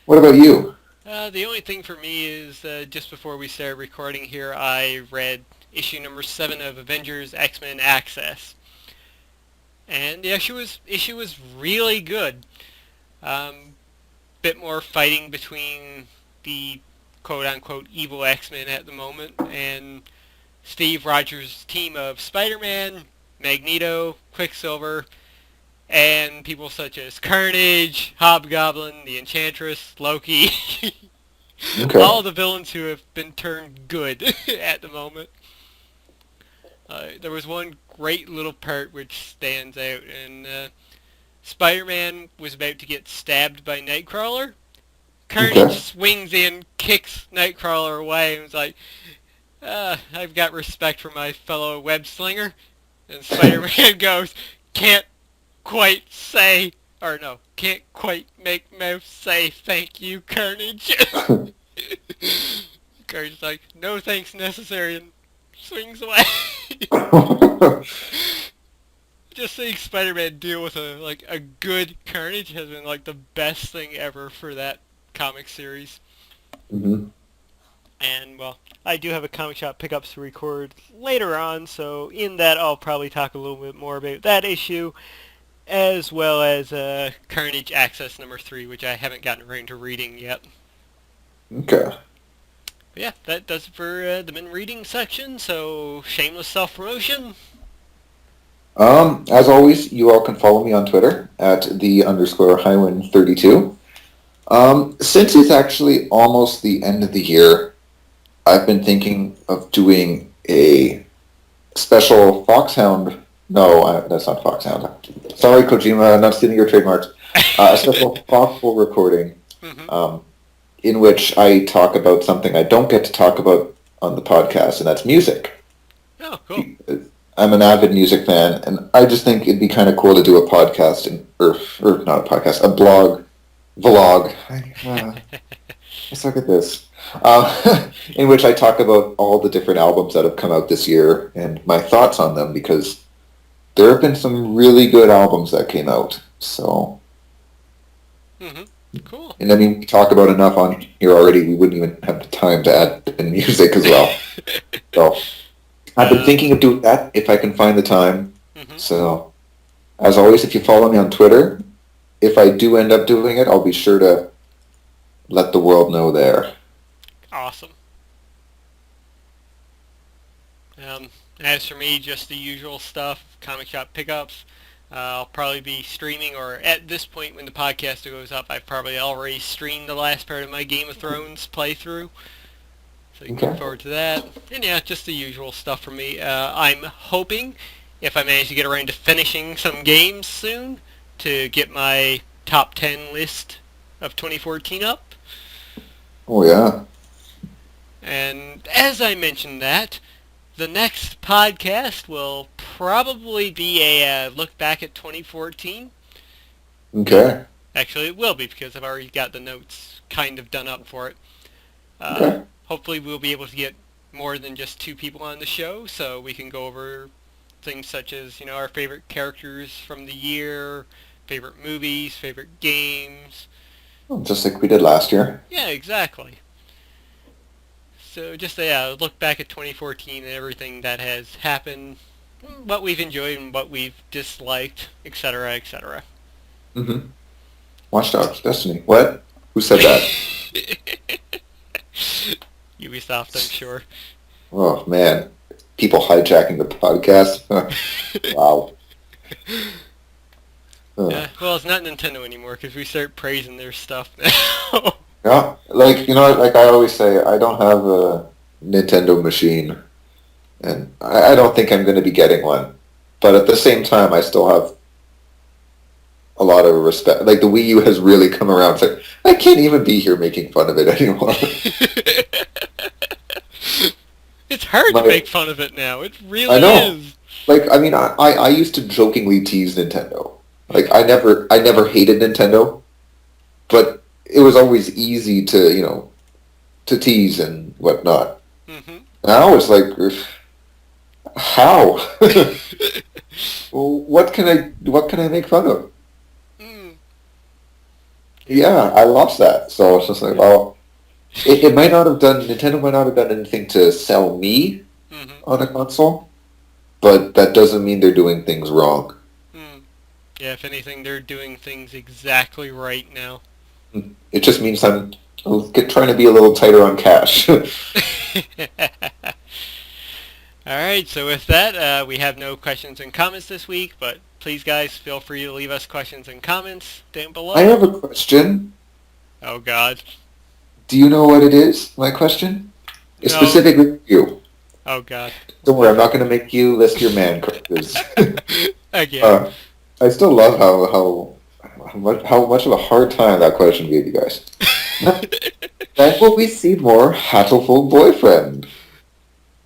What about you? The only thing for me is just before we started recording here, I read issue number 7 of Avengers X-Men Access. And the issue was really good. Bit more fighting between the quote-unquote evil X-Men at the moment and Steve Rogers' team of Spider-Man, Magneto, Quicksilver, and people such as Carnage, Hobgoblin, the Enchantress, Loki, Okay. all the villains who have been turned good at the moment. There was one great little part which stands out, and Spider-Man was about to get stabbed by Nightcrawler. Carnage Okay. swings in, kicks Nightcrawler away, and was like, I've got respect for my fellow web slinger. And Spider-Man goes, can't quite say, or no, can't quite make mouth say thank you, Carnage. Carnage's like, no thanks necessary, and swings away. Just seeing Spider-Man deal with a good Carnage has been like the best thing ever for that comic series. Hmm. And well, I do have a comic shop pickups to record later on, so in that I'll probably talk a little bit more about that issue, as well as Carnage Access number 3, which I haven't gotten around to reading yet. Okay. But yeah, that does it for the men reading section, so shameless self-promotion. As always, you all can follow me on Twitter at _Highwind32. Since it's actually almost the end of the year, I've been thinking of doing a special Foxhound. No, that's not Foxhound. Sorry, Kojima, I'm not stealing your trademarks. A special Foxhole recording Mm-hmm. um, in which I talk about something I don't get to talk about on the podcast, and that's music. Oh, cool. I'm an avid music fan, and I just think it'd be kind of cool to do a podcast, or not a podcast, a vlog. Let's look at this. In which I talk about all the different albums that have come out this year and my thoughts on them, because there have been some really good albums that came out. So, Mm-hmm. Cool. and I mean, we talk about enough on here already. We wouldn't even have the time to add in music as well. So, I've been thinking of doing that if I can find the time. Mm-hmm. So, as always, if you follow me on Twitter, if I do end up doing it, I'll be sure to let the world know there. Awesome. As for me, just the usual stuff, comic shop pickups. I'll probably be streaming, or at this point when the podcast goes up, I've probably already streamed the last part of my Game of Thrones playthrough. So you can look forward to that. And yeah, just the usual stuff for me. I'm hoping, if I manage to get around to finishing some games soon, to get my top 10 list of 2014 up. Oh, yeah. And as I mentioned that, the next podcast will probably be a look back at 2014. Okay. Actually, it will be because I've already got the notes kind of done up for it. Okay. Hopefully we'll be able to get more than just two people on the show, so we can go over things such as, our favorite characters from the year, favorite movies, favorite games. Just like we did last year. Yeah, exactly. So just a look back at 2014 and everything that has happened, what we've enjoyed and what we've disliked, etc., etc. Mm-hmm. Watch Dogs, Destiny. What? Who said that? Ubisoft, I'm sure. Oh, man. People hijacking the podcast. Wow. Yeah, well, it's not Nintendo anymore because we start praising their stuff now. Yeah, like, like I always say, I don't have a Nintendo machine, and I don't think I'm going to be getting one. But at the same time, I still have a lot of respect. Like, the Wii U has really come around. So I can't even be here making fun of it anymore. It's hard to make fun of it now. It really I know. is. Like, I mean, I used to jokingly tease Nintendo. Like, I never hated Nintendo, but it was always easy to, to tease and whatnot. Mm-hmm. Now it's like, how? Well, what can I make fun of? Mm. Yeah, I lost that. So it's just like, well, it might not have Nintendo might not have done anything to sell me on a console, but that doesn't mean they're doing things wrong. Yeah, if anything, they're doing things exactly right now. It just means I'm trying to be a little tighter on cash. Alright, so with that, we have no questions and comments this week, but please, guys, feel free to leave us questions and comments down below. I have a question. Oh, God. Do you know what it is, my question? It's No. specifically you. Oh, God. Don't worry, I'm not going to make you list your man crushes. Again. I still love how much of a hard time that question gave you guys. When will we see more Hattleful Boyfriend?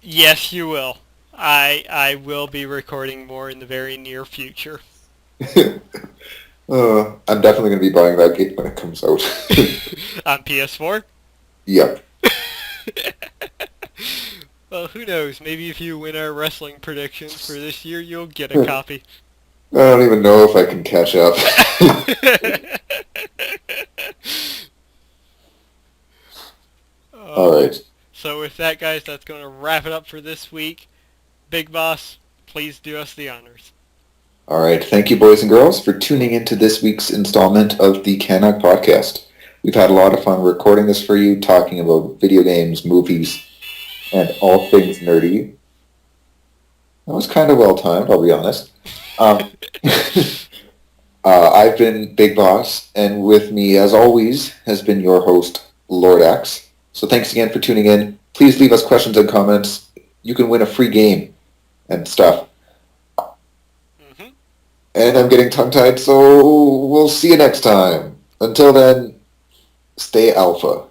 Yes, you will. I will be recording more in the very near future. I'm definitely going to be buying that game when it comes out. On PS4? Yep. Well, who knows? Maybe if you win our wrestling predictions for this year, you'll get a copy. I don't even know if I can catch up. Alright. So with that, guys, that's going to wrap it up for this week. Big Boss, please do us the honors. Alright, thank you boys and girls for tuning into this week's installment of the CanUK podcast. We've had a lot of fun recording this for you, talking about video games, movies, and all things nerdy. That was kind of well-timed, I'll be honest. I've been Big Boss, and with me, as always, has been your host, Lord X. So thanks again for tuning in. Please leave us questions and comments. You can win a free game and stuff. Mm-hmm. And I'm getting tongue-tied, so we'll see you next time. Until then, stay alpha.